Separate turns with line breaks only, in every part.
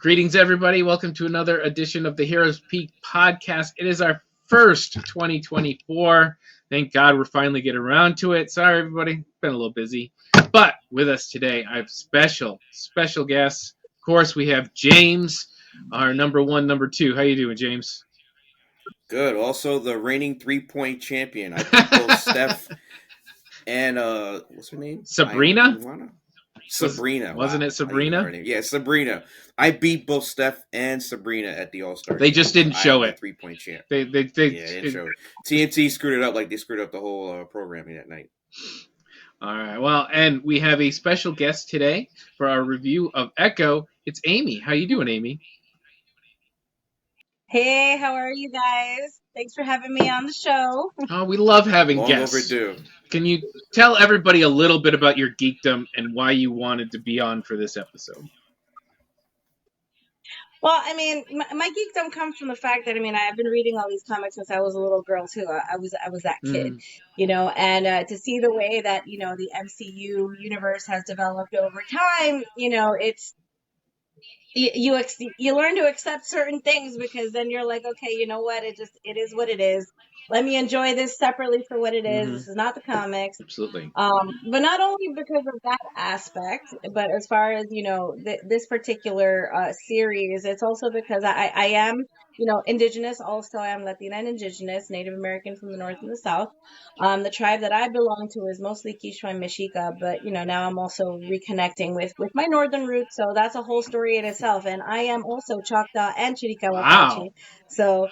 Greetings, everybody. Welcome to another edition of the Heroes Peak podcast. It is our first 2024. Thank God we're finally getting around to it. Sorry, everybody. Been a little busy. But with us today, I have special guests. Of course, we have James, our number one, number two. How you doing, James?
Good. Also, the reigning 3-point champion. I beat both Steph and what's her name?
Sabrina?
Sabrina.
Wasn't it Sabrina?
Yeah, Sabrina. I beat both Steph and Sabrina at the All-Star.
They just didn't show it.
3-point champ.
They
didn't show it. TNT screwed it up like they screwed up the whole programming that night.
All right. Well, and we have a special guest today for our review of Echo. It's Amy. How you doing, Amy?
Hey, how are you guys? Thanks for having me on the show.
Oh, we love having guests.
Overdue.
Can you tell everybody a little bit about your geekdom and why you wanted to be on for this episode?
Well, I mean, my geekdom comes from the fact that, I've been reading all these comics since I was a little girl, too. I was that kid, and to see the way that, the MCU universe has developed over time, it's, you learn to accept certain things because then you're like, okay, you know what? It is what it is. Let me enjoy this separately for what it is. This is not the comics.
Absolutely.
But not only because of that aspect, but as far as, this particular series, it's also because I am, indigenous. Also, I am Latina and indigenous, Native American from the North and the South. The tribe that I belong to is mostly Quechua and Mexica, but, now I'm also reconnecting with my northern roots. So that's a whole story in itself. And I am also Choctaw and Chiricahua Apache.
Wow.
So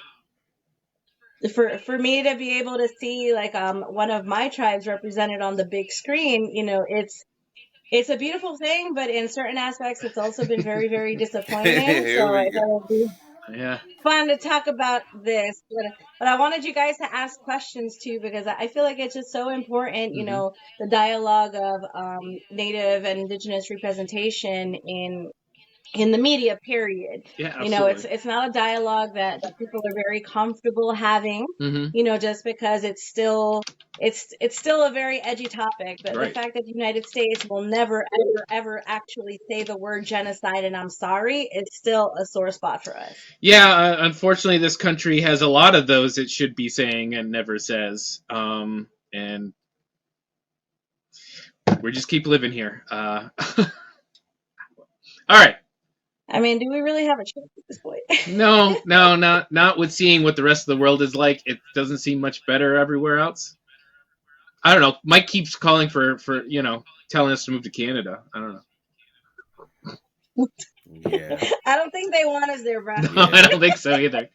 for me to be able to see like one of my tribes represented on the big screen, it's a beautiful thing, but in certain aspects it's also been very, very disappointing. So I thought it would be fun to talk about this. But I wanted you guys to ask questions too, because I feel like it's just so important, the dialogue of Native and Indigenous representation in the media, period.
Yeah, absolutely.
It's not a dialogue that people are very comfortable having, just because it's still a very edgy topic. But the fact that the United States will never, ever actually say the word genocide and I'm sorry, it's still a sore spot for us.
Yeah, unfortunately, this country has a lot of those it should be saying and never says. And we just keep living here. All right.
Do we really have a choice at this point?
No, not with seeing what the rest of the world is like. It doesn't seem much better everywhere else. I don't know. Mike keeps calling for telling us to move to Canada. I don't know.
Yeah.
I don't think they want us there, bro.
No, I don't think so either.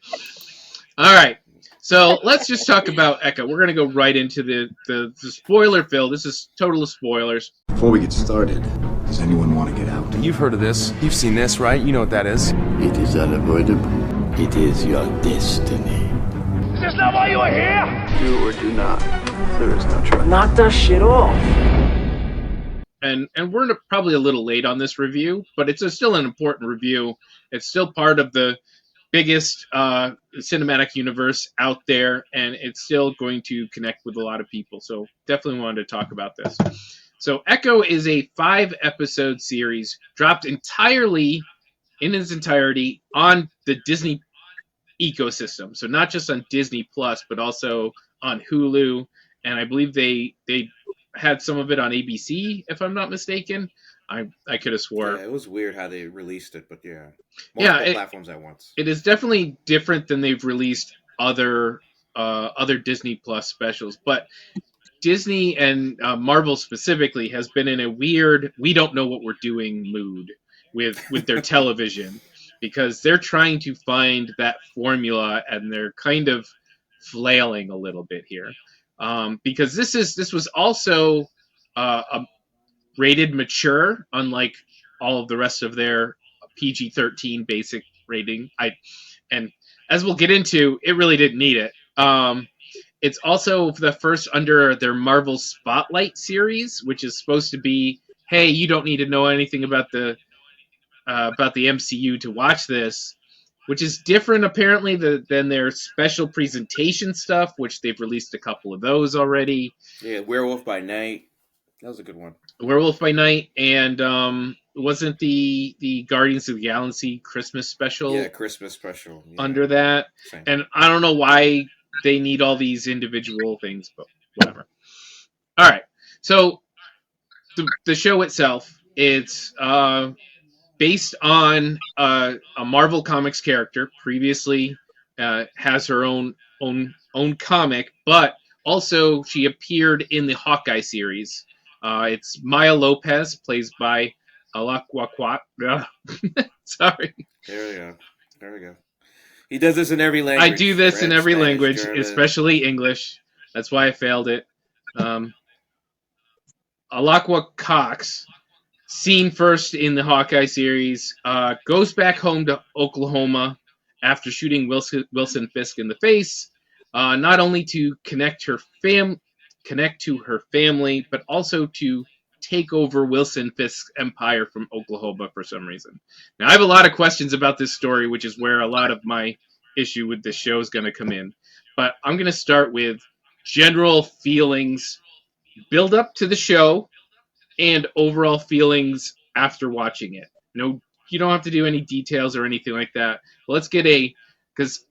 All right. So let's just talk about Echo. We're going to go right into the spoiler fill. This is total spoilers.
Before we get started, does anyone want to get out?
You've heard of this. You've seen this, right? You know what that is.
It is unavoidable. It is your destiny.
Is this not why you are here?
Do or do not. There is no choice.
Knock that shit off.
And we're probably a little late on this review, but it's still an important review. It's still part of the biggest cinematic universe out there, and it's still going to connect with a lot of people. So definitely wanted to talk about this. So Echo is a 5-episode series dropped entirely in its entirety on the Disney ecosystem. So not just on Disney Plus, but also on Hulu. And I believe they had some of it on ABC, if I'm not mistaken. I could have swore.
Yeah, it was weird how they released it, but
multiple
platforms at once.
It is definitely different than they've released other Disney Plus specials, but Disney and Marvel specifically has been in a weird, we don't know what we're doing mood with their television, because they're trying to find that formula and they're kind of flailing a little bit here. Because this was also a rated mature, unlike all of the rest of their PG-13 basic rating. And as we'll get into, it really didn't need it. It's also the first under their Marvel Spotlight series, which is supposed to be, hey, you don't need to know anything about the MCU to watch this, which is different apparently than their special presentation stuff, which they've released a couple of those already.
Yeah, Werewolf by Night. That was a good one.
Werewolf by Night and wasn't the Guardians of the Galaxy Christmas special
Christmas special. Yeah.
under that?
Same.
And I don't know why they need all these individual things, but whatever. All right, so the show itself, it's based on a Marvel Comics character. Previously, has her own comic, but also she appeared in the Hawkeye series. It's Maya Lopez, plays by Alaquaquat. Sorry,
There we go. He does this in every
I
language.
do this in
French,
every
Spanish,
language,
German.
especially English. That's why I failed it. Alaqua Cox, seen first in the Hawkeye series, goes back home to Oklahoma after shooting Wilson Fisk in the face, not only to connect to her family, but also to take over Wilson Fisk's empire from Oklahoma for some reason. Now, I have a lot of questions about this story, which is where a lot of my issue with this show is going to come in. But I'm going to start with general feelings, build up to the show, and overall feelings after watching it. No, you don't have to do any details or anything like that. But let's get because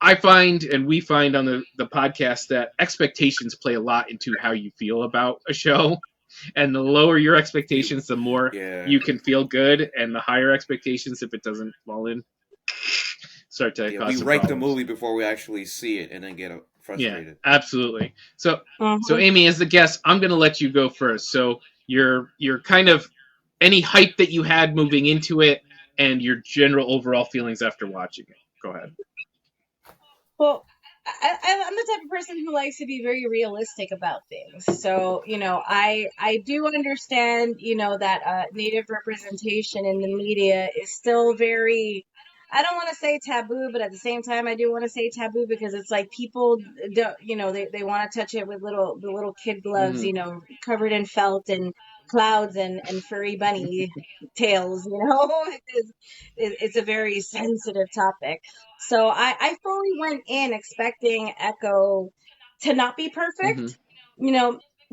I find and we find on the podcast that expectations play a lot into how you feel about a show. And the lower your expectations, the more you can feel good, and the higher expectations, if it doesn't fall in, start to cause
we
some
rank
problems.
the movie before we actually see it, and then get frustrated.
Yeah, absolutely. So Amy, as the guest, I'm going to let you go first. So you're kind of any hype that you had moving into it, and your general overall feelings after watching it. Go ahead.
Well, I'm the type of person who likes to be very realistic about things. So, I do understand, that Native representation in the media is still very, I don't want to say taboo, but at the same time, I do want to say taboo because it's like people don't, they want to touch it with the little kid gloves, covered in felt and clouds and furry bunny tails, it's a very sensitive topic. So I fully went in expecting Echo to not be perfect,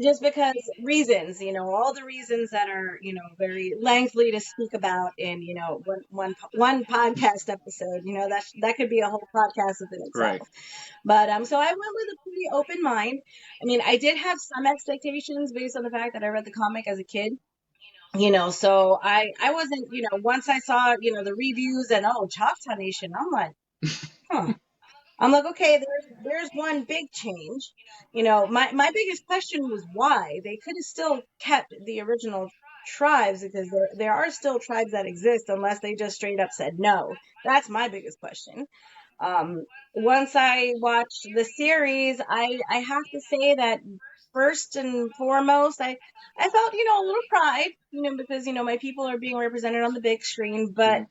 just because reasons, all the reasons that are, very lengthy to speak about in, one podcast episode, that could be a whole podcast within itself.
Right.
But so I went with a pretty open mind. I mean, I did have some expectations based on the fact that I read the comic as a kid. So I wasn't, once I saw, the reviews and Choctaw Nation, I'm like, huh. I'm like, okay, there's one big change. My biggest question was why. They could have still kept the original tribes because there are still tribes that exist unless they just straight up said no. That's my biggest question. Once I watched the series, I have to say that first and foremost, I felt, a little pride, because, my people are being represented on the big screen, but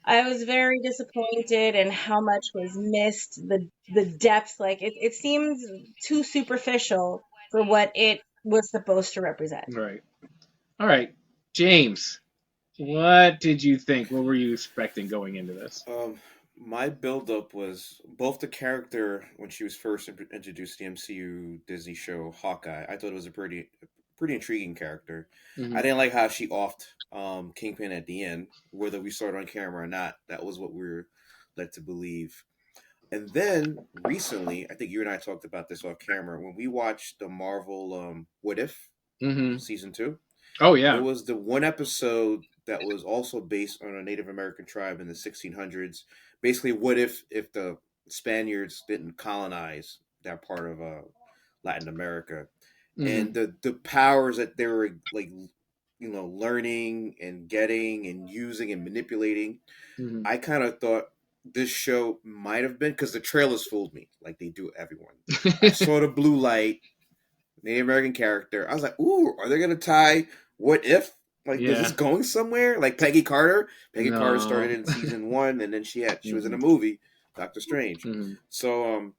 I was very disappointed in how much was missed, the depth. Like it seems too superficial for what it was supposed to represent.
Right. All right, James, what did you think? What were you expecting going into this?
My build-up was both the character when she was first introduced to the MCU Disney show Hawkeye. I thought it was a pretty intriguing character. I didn't like how she offed Kingpin at the end, whether we saw it on camera or not. That was what we were led to believe. And then recently, I think you and I talked about this off camera when we watched the Marvel What If season 2.
Oh yeah,
there was the one episode that was also based on a Native American tribe in the 1600s. Basically, what if the Spaniards didn't colonize that part of Latin America, and the powers that they were like, learning and getting and using and manipulating. I kind of thought this show might have been, because the trailers fooled me like they do everyone. I saw the blue light, Native American character. I was like, ooh, are they gonna tie What If? Like, is this going somewhere? Like Peggy Carter. Peggy Carter started in season 1, and then she was in a movie, Doctor Strange. So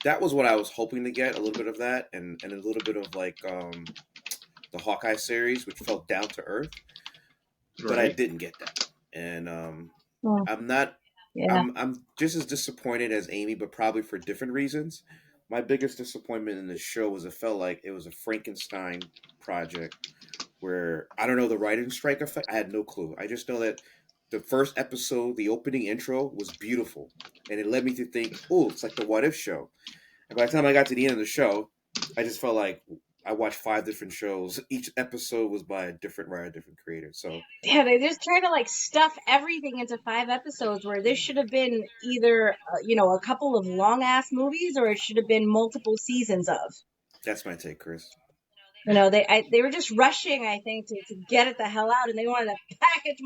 that was what I was hoping to get, a little bit of that, and a little bit of like the Hawkeye series, which felt down to earth. But I didn't get that, and I'm not. I'm just as disappointed as Amy, but probably for different reasons. My biggest disappointment in this show was it felt like it was a Frankenstein project where I don't know the writing strike effect. I had no clue. I just know that the first episode, the opening intro was beautiful, and it led me to think, oh, it's like the What If show. And by the time I got to the end of the show, I just felt like I watched 5 different shows. Each episode was by a different writer, different creator. So
Yeah, they just try to like stuff everything into 5 episodes where this should have been either, a couple of long ass movies or it should have been multiple seasons of.
that's my take, Chris.
They were just rushing, I think, to get it the hell out, and they wanted to package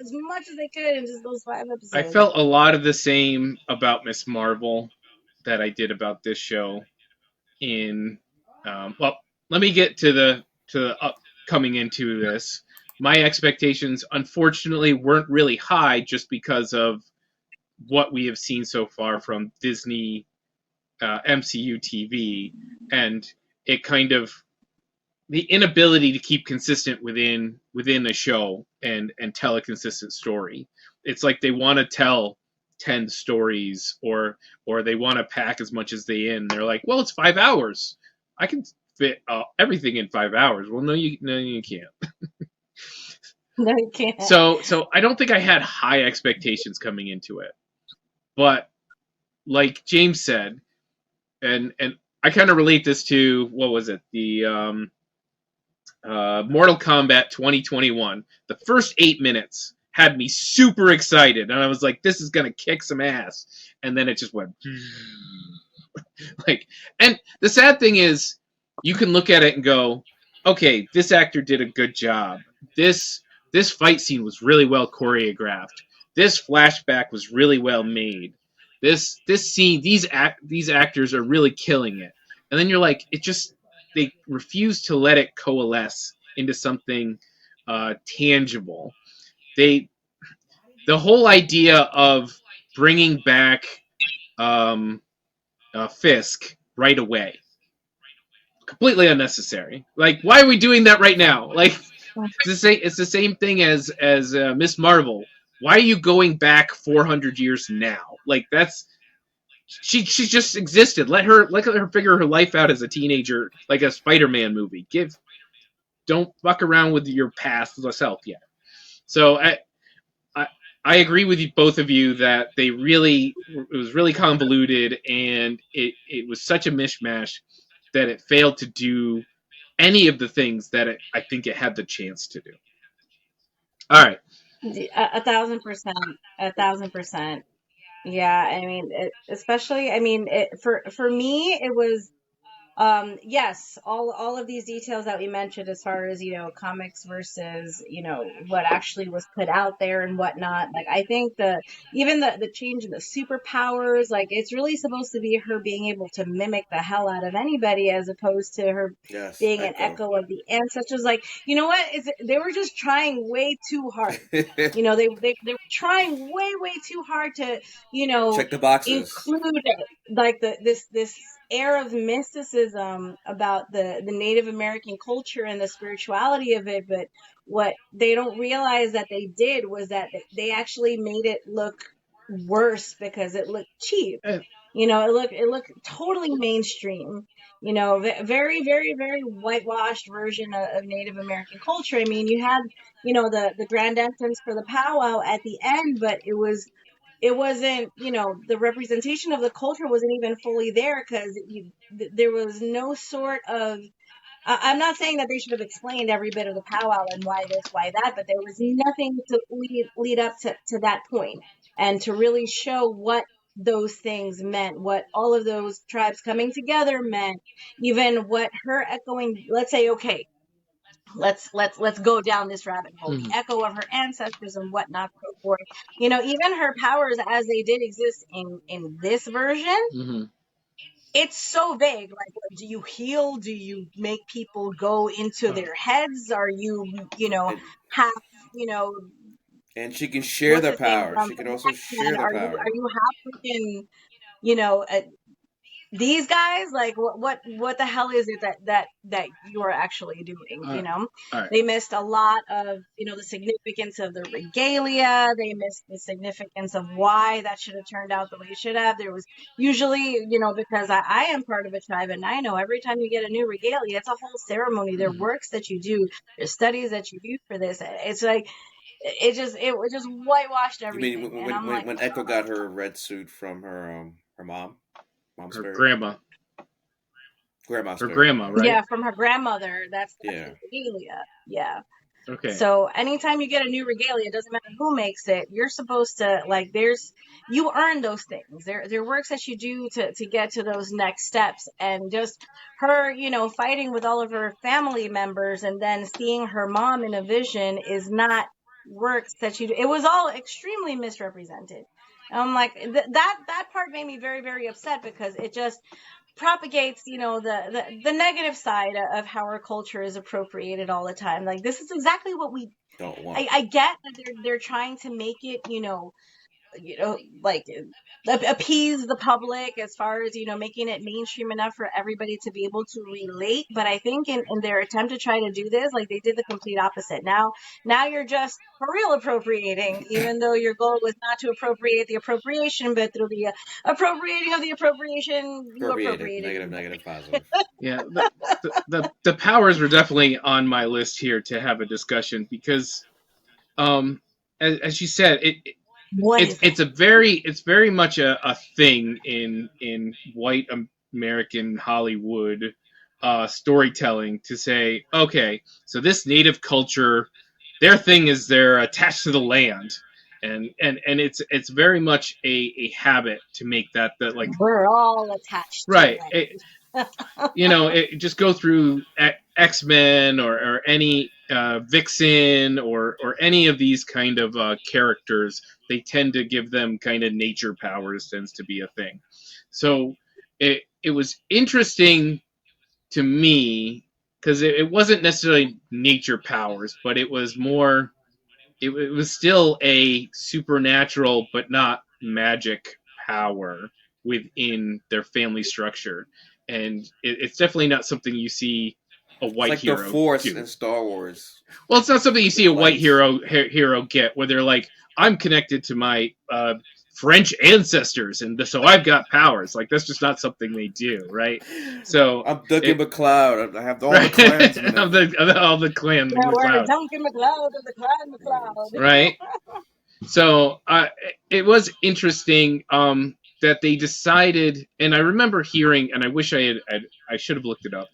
as much as they could in just those 5 episodes.
I felt a lot of the same about Miss Marvel that I did about this show. Let me get to the coming into this. My expectations, unfortunately, weren't really high just because of what we have seen so far from Disney MCU TV, and it kind of the inability to keep consistent within a show and tell a consistent story. It's like they want to tell 10 stories or they want to pack as much as they in. They're like, well, it's 5 hours. I can fit everything in 5 hours. Well, no, you can't.
No, you can't.
So I don't think I had high expectations coming into it, but like James said, and I kind of relate this to what was it, the Mortal Kombat 2021. The first 8 minutes had me super excited, and I was like, "This is gonna kick some ass," and then it just went like. And the sad thing is, you can look at it and go, "Okay, this actor did a good job. This fight scene was really well choreographed. This flashback was really well made. This scene, these actors are really killing it." And then you're like, they refuse to let it coalesce into something tangible. The whole idea of bringing back Fisk right away, completely unnecessary. Like, why are we doing that right now? Like, it's the same thing as Miss Marvel. Why are you going back 400 years now? Like, that's she just existed. Let her figure her life out as a teenager, like a Spider-Man movie. Don't fuck around with your past self yet. So I agree with you, both of you, that it was really convoluted, and it was such a mishmash that it failed to do any of the things that I think it had the chance to do. All right.
1,000%, 1,000%. Yeah, I mean, especially, I mean, for me, it was, yes, all of these details that we mentioned as far as, comics versus, what actually was put out there and whatnot. Like, I think even the change in the superpowers, like, it's really supposed to be her being able to mimic the hell out of anybody as opposed to her being an echo of the ancestors. Like, you know what? They were just trying way too hard. They were trying way too hard to,
check the boxes,
include like this air of mysticism about the Native American culture and the spirituality of it. But what they don't realize that they did was that they actually made it look worse because it looked cheap. It looked totally mainstream. Very, very, very whitewashed version of Native American culture. I mean, you had, the grand entrance for the powwow at the end, but it wasn't, the representation of the culture wasn't even fully there because there was no sort of, I'm not saying that they should have explained every bit of the powwow and why this, why that, but there was nothing to lead up to that point and to really show what those things meant, what all of those tribes coming together meant, even what her echoing, let's say, okay, let's go down this rabbit hole. The echo of her ancestors and whatnot, so forth. Even her powers as they did exist in this version, it's so vague. Like, do you heal? Do you make people go into their heads? Are you, half,
and she can share the power. She can also share the power.
Are you half freaking, these guys, like what the hell is it that you are actually doing,
All right.
they missed a lot of, the significance of the regalia. They missed the significance of why that should have turned out the way it should have. There was usually, because I am part of a tribe, and I know every time you get a new regalia, it's a whole ceremony. There are works that you do, there's studies that you do for this. It's like it just whitewashed
You mean
everything, and I'm like,
when Echo got her red suit from her mom's
Her
spirit,
grandma.
grandma's
Her
spirit,
grandma,
yeah,
yeah,
right?
from her grandmother. That's
yeah.
the regalia. Yeah.
Okay.
So anytime you get a new regalia, it doesn't matter who makes it. You're supposed to you earn those things. There are works that you do to get to those next steps, and just her, fighting with all of her family members, and then seeing her mom in a vision is not works that you do. It was all extremely misrepresented. And I'm like, that part made me very, very upset, because it just propagates, the negative side of how our culture is appropriated all the time. Like, this is exactly what
Don't want.
I get that they're trying to make it, like appease the public, as far as, making it mainstream enough for everybody to be able to relate. But I think in their attempt to try to do this, like, they did the complete opposite. Now you're just for real appropriating, even though your goal was not to appropriate the appropriation, but through the appropriating of the appropriation, you
Appropriated.
appropriated
Negative,
even.
negative, positive.
Yeah, the powers were definitely on my list here to have a discussion because, um, as you said,
What is it?
it's very much a thing in white American Hollywood storytelling to say, okay, so this native culture, their thing is they're attached to the land, and it's very much a habit to make that like
We're all attached to the
right.
land.
Just go through X-Men or any Vixen or any of these kind of characters. They tend to give them kind of nature powers, tends to be a thing. So it was interesting to me because it wasn't necessarily nature powers, but it was more. It was still a supernatural, but not magic power within their family structure, and it's definitely not something you see a
It's
white
like the
hero
Force in
do.
Star Wars.
Well, it's not something you see
The
a white
lights.
hero get, where they're like, "I'm connected to my French ancestors, and so I've got powers." Like that's just not something they do, right? So
I'm Duncan
it
McLeod. I have all the
right
Klansmen
of
of me.
all the clan
Yeah, we're
McLeod,
Duncan McLeod of the Clan McLeod.
right? So it was interesting that they decided, and I remember hearing, and I wish I should have looked it up,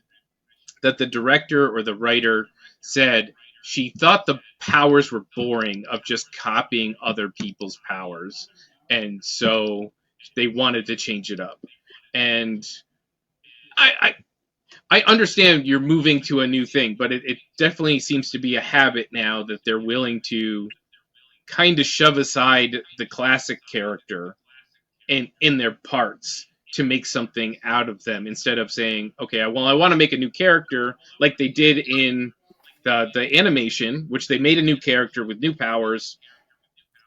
that the director or the writer said she thought the powers were boring of just copying other people's powers, and so they wanted to change it up. And I, I understand you're moving to a new thing, but it definitely seems to be a habit now that they're willing to kind of shove aside the classic character in their parts to make something out of them instead of saying, okay, well, I want to make a new character like they did in the animation, which they made a new character with new powers.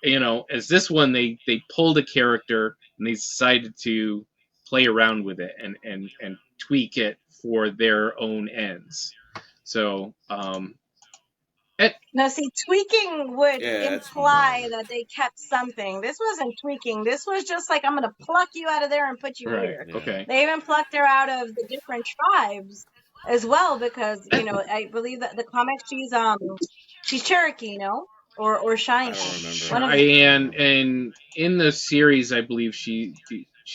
As this one, they pulled a character and they decided to play around with it and tweak it for their own ends. So, it,
Now, see, tweaking would
Yeah, that's
imply
more.
that they kept something. This wasn't tweaking. This was just like, I'm going to pluck you out of there and put you
right,
here.
Yeah.
okay.
They even plucked her out of the different tribes as well, because, I believe that the comic, she's Cherokee, or
I don't
Cheyenne.
remember.
One of the
Cheyenne, and in the series, I believe she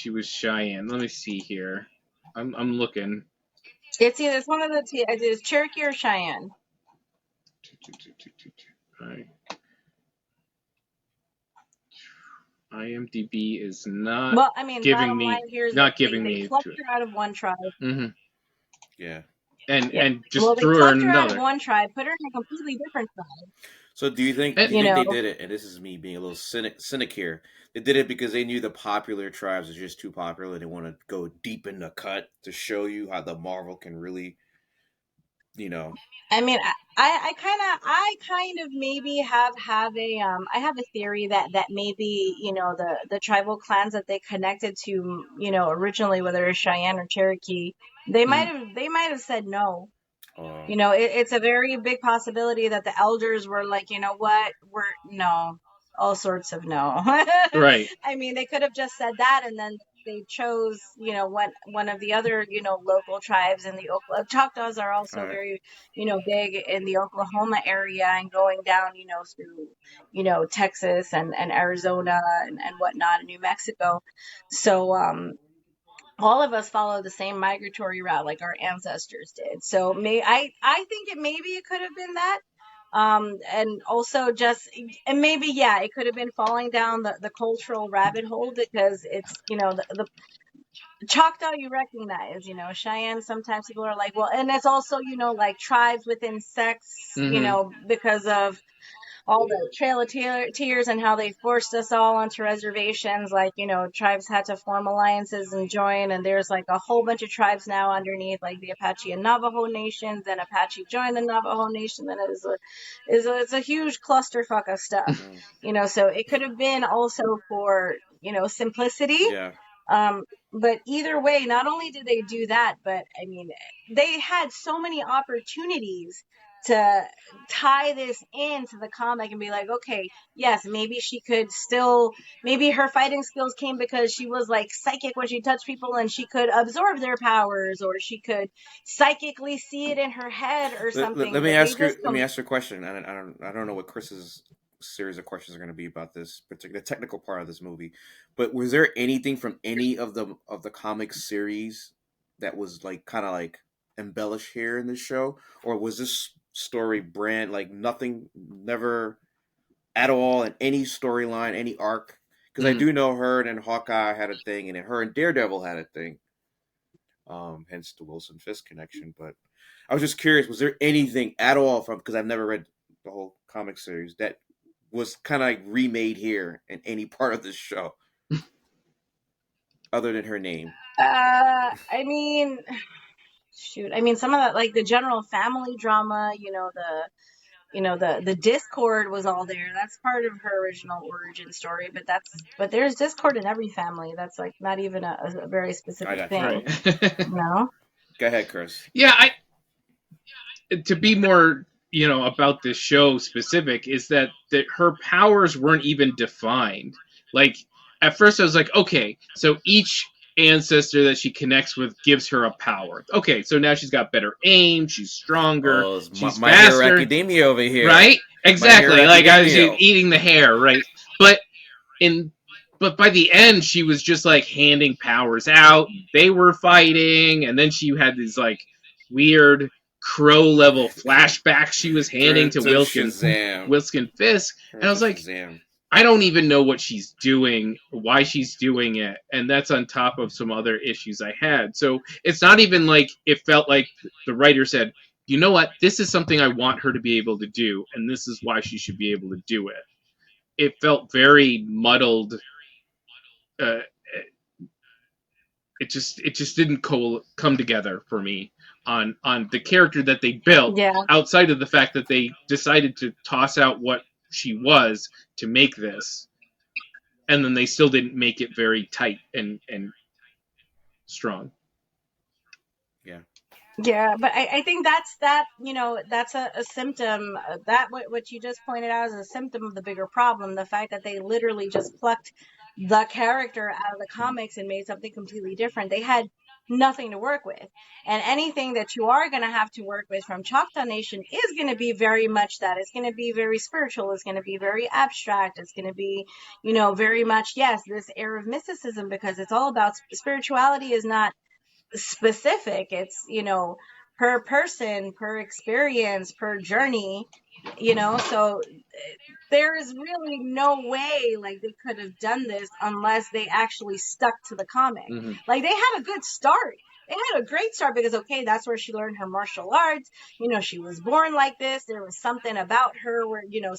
was Cheyenne. Let me see here. I'm looking.
it's one of the two. It's Cherokee or Cheyenne.
All right. IMDb is not
Well, I mean,
giving
bottom
me
line here is that
not
they,
giving
they
me
plucked
to it.
her out of one tribe.
Hmm.
Yeah.
Yeah.
And
Well,
just
they
threw her in
plucked her out of
another.
one tribe, put her in a completely different tribe.
So do you think
And,
they did it? And this is me being a little cynic here. They did it because they knew the popular tribes are just too popular, and they want to go deep in the cut to show you how the Marvel can really you know.
I mean, I kind of maybe have a I have a theory that maybe, the tribal clans that they connected to, originally, whether it's Cheyenne or Cherokee,
Mm.
they might have said no.
Uh,
It's a very big possibility that the elders were like, you know what, we're no, all sorts of no.
Right.
I mean, they could have just said that, and then they chose, one of the other, local tribes in the Oklahoma. Choctaws are
all
also
right.
very, big in the Oklahoma area and going down, through, Texas and Arizona and whatnot, and New Mexico. So, all of us follow the same migratory route like our ancestors did. So I think it could have been that. And also just, and maybe, yeah, it could have been falling down the cultural rabbit hole, because it's, the Choctaw you recognize, Cheyenne, sometimes people are like, well, and it's also, like tribes within sects,
Hmm.
because of all the Trail of Tears and how they forced us all onto reservations. Like, tribes had to form alliances and join, and there's like a whole bunch of tribes now underneath, like the Apache and Navajo nations. Then Apache joined the Navajo nation. Then it's a huge clusterfuck of stuff.
Mm,
So it could have been also for, simplicity.
yeah.
um, but either way, not only did they do that, but I mean, they had so many opportunities to tie this into the comic and be like, okay, yes, maybe she could still, maybe her fighting skills came because she was like psychic when she touched people and she could absorb their powers, or she could psychically see it in her head or something.
Let me
But they
ask you.
just
Let me ask you a question. I don't know what Chris's series of questions are going to be about this particular technical part of this movie, but was there anything from any of the comic series that was like kind of like embellished here in this show, or was this story brand like nothing, never at all in any storyline, any arc? Because I
Mm.
do know her and Hawkeye had a thing, and then her and Daredevil had a thing. Hence the Wilson Fisk connection. But I was just curious, was there anything at all from, because I've never read the whole comic series, that was kind of like remade here in any part of this show other than her name?
I mean, shoot, I mean, some of that, like the general family drama, the discord was all there. That's part of her original origin story. But there's discord in every family. That's like not even a very
I
specific
got you.
thing.
Right.
Okay. Go ahead, Chris.
Yeah, I to be more, about this show specific, is that her powers weren't even defined. Like, at first I was like, okay, so each ancestor that she connects with gives her a power. Okay, so now she's got better aim, she's stronger,
Oh, it's
she's
My Hero
faster,
Academia over here.
right?
My Hero
Exactly. Like, I was
Academia.
eating the hair, right? But in but by the end she was just like handing powers out. They were fighting, and then she had these like weird crow level flashbacks she was handing
Turn
to
to Shazam.
Wilson Fisk, and
Turn
I
to
was like,
Shazam.
I don't even know what she's doing, why she's doing it, and that's on top of some other issues I had. So it's not even like it felt like the writer said, you know what, this is something I want her to be able to do, and this is why she should be able to do it. It felt very muddled. Uh, it just didn't come together for me on the character that they built,
Yeah.
outside of the fact that they decided to toss out what she was to make this, and then they still didn't make it very tight and strong.
Yeah.
Yeah, but I think that's a symptom, that what you just pointed out is a symptom of the bigger problem. The fact that they literally just plucked the character out of the comics and made something completely different. They had nothing to work with. And anything that you are going to have to work with from Choctaw Nation is going to be very much that. It's going to be very spiritual. It's going to be very abstract. It's going to be, very much, yes, this air of mysticism, because it's all about spirituality is not specific. It's, per person, per experience, per journey, so there is really no way like they could have done this unless they actually stuck to the comic.
Mm-hmm.
Like they had a good start. It had a great start because, okay, that's where she learned her martial arts. You know, she was born like this. There was something about her where, you know,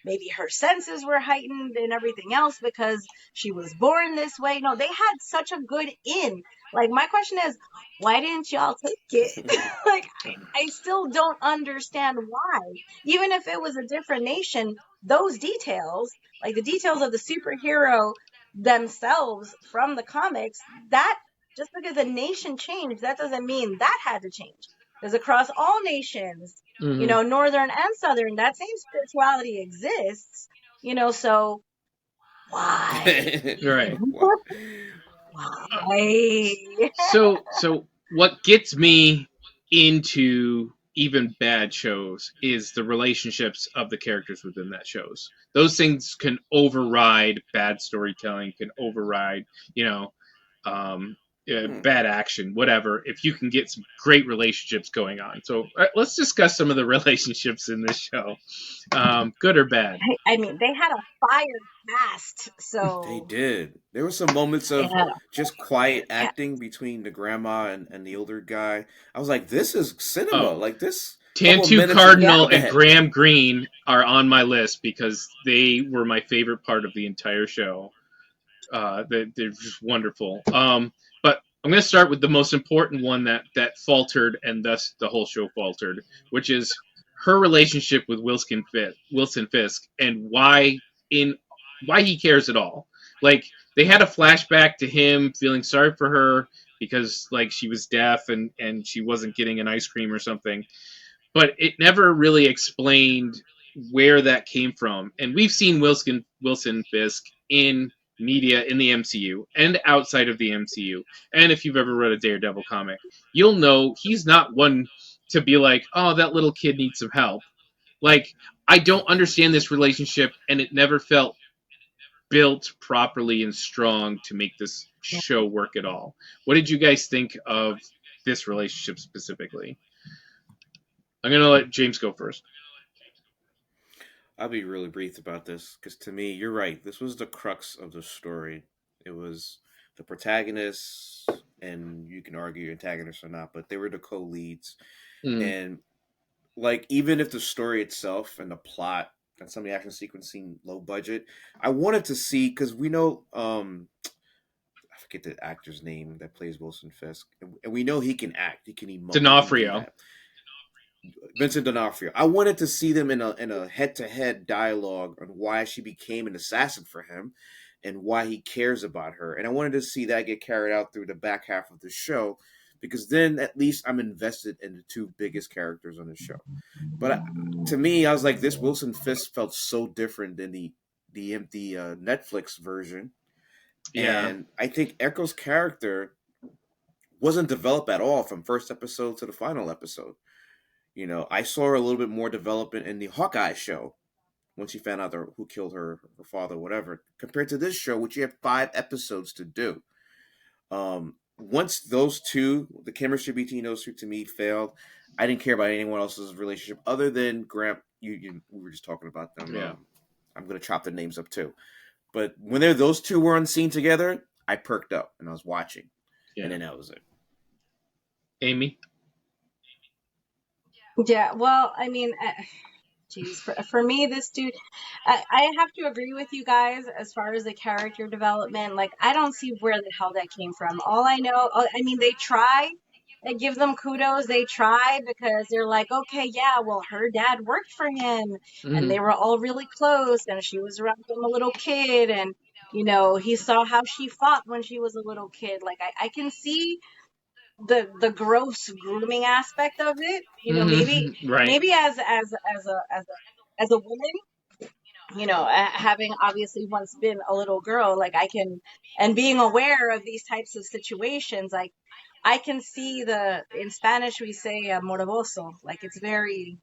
maybe her senses were heightened and everything else because she was born this way. No, they had such a good in. Like, my question is, why didn't y'all take it? Like, I still don't understand why. Even if it was a different nation, those details, like the details of the superhero themselves from the comics, that just because a nation changed, that doesn't mean that had to change. Because across all nations, you know, northern and southern, that same spirituality exists, you know, so why?
Right.
Why?
So what gets me into even bad shows is the relationships of the characters within that shows. Those things can override bad storytelling, can override, you know, um, bad action, whatever. If you can get some great relationships going on, so let's discuss some of the relationships in this show, good or bad.
I mean, they had a fire cast,
They
so
did. There were some moments
they
of
had
just quiet
a cast.
acting between the grandma and the older guy. I was like, this is cinema.
Oh,
Like this couple of
Tantu
minutes of
Yeah.
Cardinal
look
and
ahead.
Graham Greene are on my list because they were my favorite part of the entire show. They're just wonderful. But I'm going to start with the most important one that faltered, and thus the whole show faltered, which is her relationship with Wilson Fisk, and why he cares at all. Like, they had a flashback to him feeling sorry for her because, like, she was deaf and she wasn't getting an ice cream or something, but it never really explained where that came from. And we've seen Wilson Fisk in media in the MCU and outside of the MCU. And if you've ever read a Daredevil comic, you'll know he's not one to be like, "Oh, that little kid needs some help." Like, I don't understand this relationship, and it never felt built properly and strong to make this show work at all. What did you guys think of this relationship specifically? I'm gonna let James go first.
I'll be really brief about this because to me, you're right. This was the crux of the story. It was the protagonists, and you can argue antagonists or not, but they were the co-leads.
Mm.
And like, even if the story itself and the plot and some of the action sequence seemed low budget, I wanted to see because we know I forget the actor's name that plays Wilson Fisk, and we know he can act. He can emote. He can do
D'Onofrio.
that. Vincent D'Onofrio. I wanted to see them in a head to head dialogue on why she became an assassin for him, and why he cares about her. And I wanted to see that get carried out through the back half of the show, because then at least I'm invested in the two biggest characters on the show. But to me, I was like, this Wilson Fisk felt so different than the Netflix version,
Yeah.
and I think Echo's character wasn't developed at all from first episode to the final episode. You know, I saw her a little bit more development in the Hawkeye show when she found out who killed her father, whatever, compared to this show, which you have 5 episodes to do. Once those two, the chemistry between those two to me failed, I didn't care about anyone else's relationship other than Graham. We were just talking about them.
Yeah.
I'm going to chop their names up too. But when those two were on scene together, I perked up and I was watching.
Yeah.
And then that was it.
Amy?
Yeah, well, I mean, geez, for me, this dude, I have to agree with you guys as far as the character development. Like, I don't see where the hell that came from. All I know, I mean, they try. I give them kudos. They try because they're like, okay, yeah, well, her dad worked for him, and they were all really close, and she was around him a little kid, and you know, he saw how she fought when she was a little kid. Like, I can see the gross grooming aspect of it, you know,
Right.
maybe as a woman, you know, having obviously once been a little girl, like I can, and being aware of these types of situations, like I can see in Spanish we say morboso, like it's very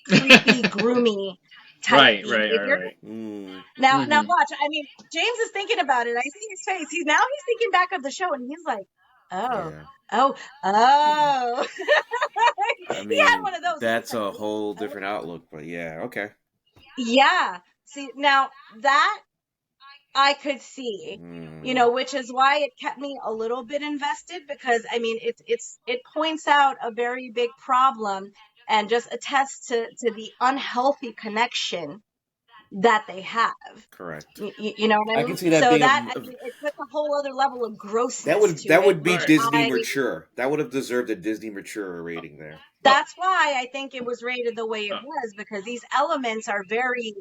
creepy, groomy type
Right.
behavior.
Mm.
Now watch. I mean, James is thinking about it. I see his face. He's thinking back of the show, and he's like, "Oh,
Yeah.
oh."
I
He had
mean,
one of those.
that's
Like,
a whole different outlook, but yeah, okay.
yeah. See, now that I could see, which is why it kept me a little bit invested, because I mean it points out a very big problem and just attests to the unhealthy connection that they have.
Correct.
You know what I
I
mean?
can see that
So
being
that, I mean, it puts a whole other level of grossness to
that
it,
would be
which
Right.
Disney
I
mature. That would have deserved a Disney mature rating there.
Well,
that's why I think it was rated the way it
uh,
was, because these elements are very,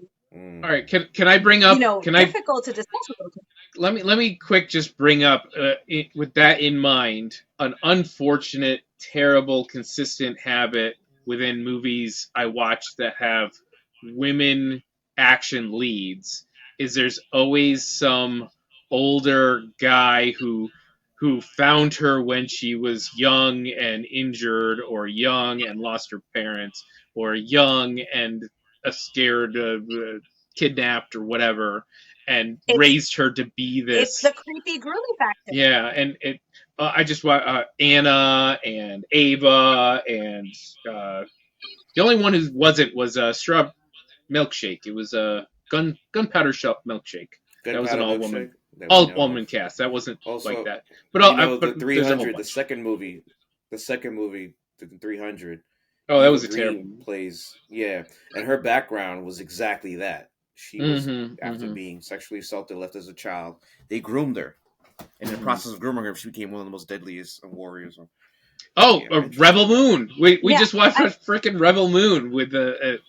all right. Can I bring up? Can I
difficult to discuss with.
let me quick just bring up with that in mind an unfortunate, terrible, consistent habit within movies I watch that have women action leads is there's always some older guy who found her when she was young and injured, or young and lost her parents, or young and scared, kidnapped or whatever, and
It's
raised her to be
it's
this.
the creepy grooming factor.
Yeah, and it. I just want Anna and Ava, and the only one who wasn't was Straw Milkshake. It was a Gunpowder Shop Milkshake. That was an
Gunpowder
all
Milkshake
woman,
that we
all
know of.
woman cast. That wasn't like
Also,
that. But
the
there's a whole
300,
bunch.
the second movie, the 300,
Oh, that
Eva
was a terrible
Green
movie.
plays, yeah, and her background was exactly that. She was,
Mm-hmm.
after
Mm-hmm.
being sexually assaulted, left as a child. They groomed her. And in the
Mm-hmm.
process of grooming her, she became one of the most deadliest warriors.
Oh,
Yeah,
Rebel
interesting.
Moon. We
Yeah,
just watched
I
freaking Rebel Moon with the.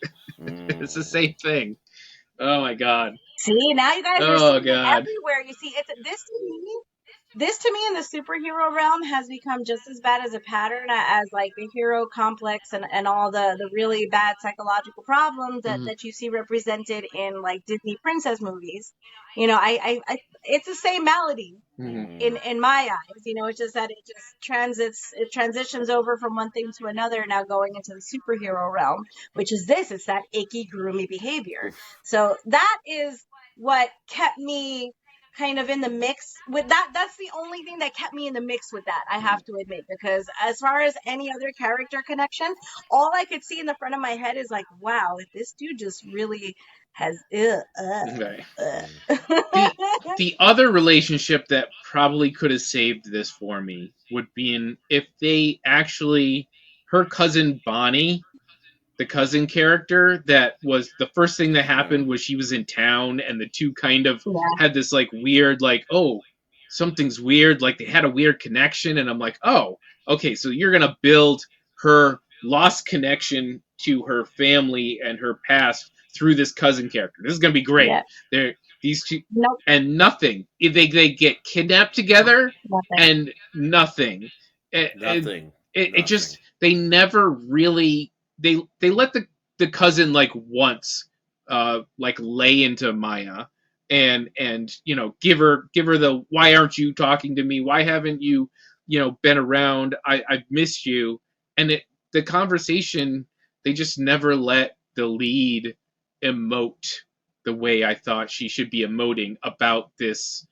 It's the
Mm.
same thing. Oh my god.
see, now you guys are
Oh
seeing it
god.
everywhere. You see, it's this to me in the superhero realm has become just as bad as a pattern as like the hero complex and all the really bad psychological problems that
Mm-hmm.
that you see represented in like Disney princess movies. I it's the same malady
Mm-hmm.
Mm.
in my eyes. It's just that it transitions over from one thing to another, now going into the superhero realm, which is it's that icky, groomy behavior.
Oof.
So that is what kept me kind of in the mix with that. That's the only thing that kept me in the mix with that, I have
Mm.
to admit, because as far as any other character connection, all I could see in the front of my head is like, wow, if this dude just really has
Okay.
Mm.
The the other relationship that probably could have saved this for me would be if they actually, her cousin Bonnie, the cousin character, that was the first thing that
Yeah.
happened was she was in town, and the two kind of
yeah,
had this like weird, like, oh, something's weird, like they had a weird connection, and I'm like, oh, okay, so you're gonna build her lost connection to her family and her past through this cousin character. This is gonna be great.
yeah,
They're these two,
nope,
and nothing. They get kidnapped together,
nothing.
and nothing.
Nothing.
It
Nothing.
just, they never really, they let the cousin like once like lay into Maya, and give her the, why aren't you talking to me, why haven't you been around, I've missed you, and the conversation, they just never let the lead emote the way I thought she should be emoting about this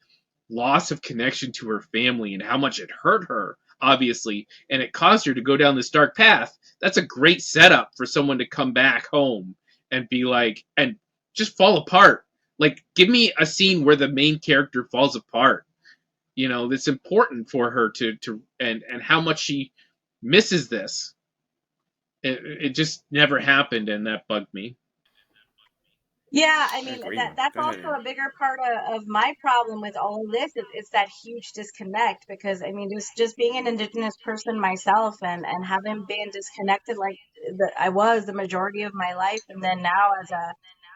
loss of connection to her family and how much it hurt her, obviously, and it caused her to go down this dark path. That's a great setup for someone to come back home and be like, and just fall apart. Like, give me a scene where the main character falls apart. That's important for her to and how much she misses this. It just never happened, and that bugged me.
Yeah, I
I
mean
agree,
that
man.
that's
Go ahead,
also
Ian.
a bigger part of my problem with all of this. It's that huge disconnect, because I mean just being an indigenous person myself, and having been disconnected like I was the majority of my life, and then now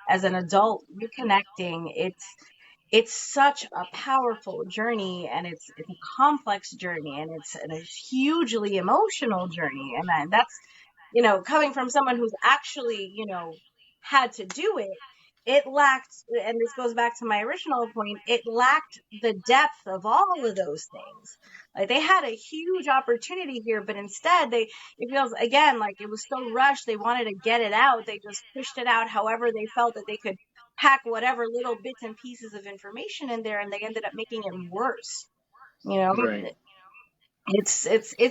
as an adult reconnecting, it's such a powerful journey, and it's a complex journey, and it's a hugely emotional journey, and that's coming from someone who's actually had to do it. It lacked, and this goes back to my original point, it lacked the depth of all of those things. Like, they had a huge opportunity here, but instead it feels again like it was so rushed. They wanted to get it out, they just pushed it out however they felt that they could pack whatever little bits and pieces of information in there, and they ended up making it worse. You know,
Right.
it's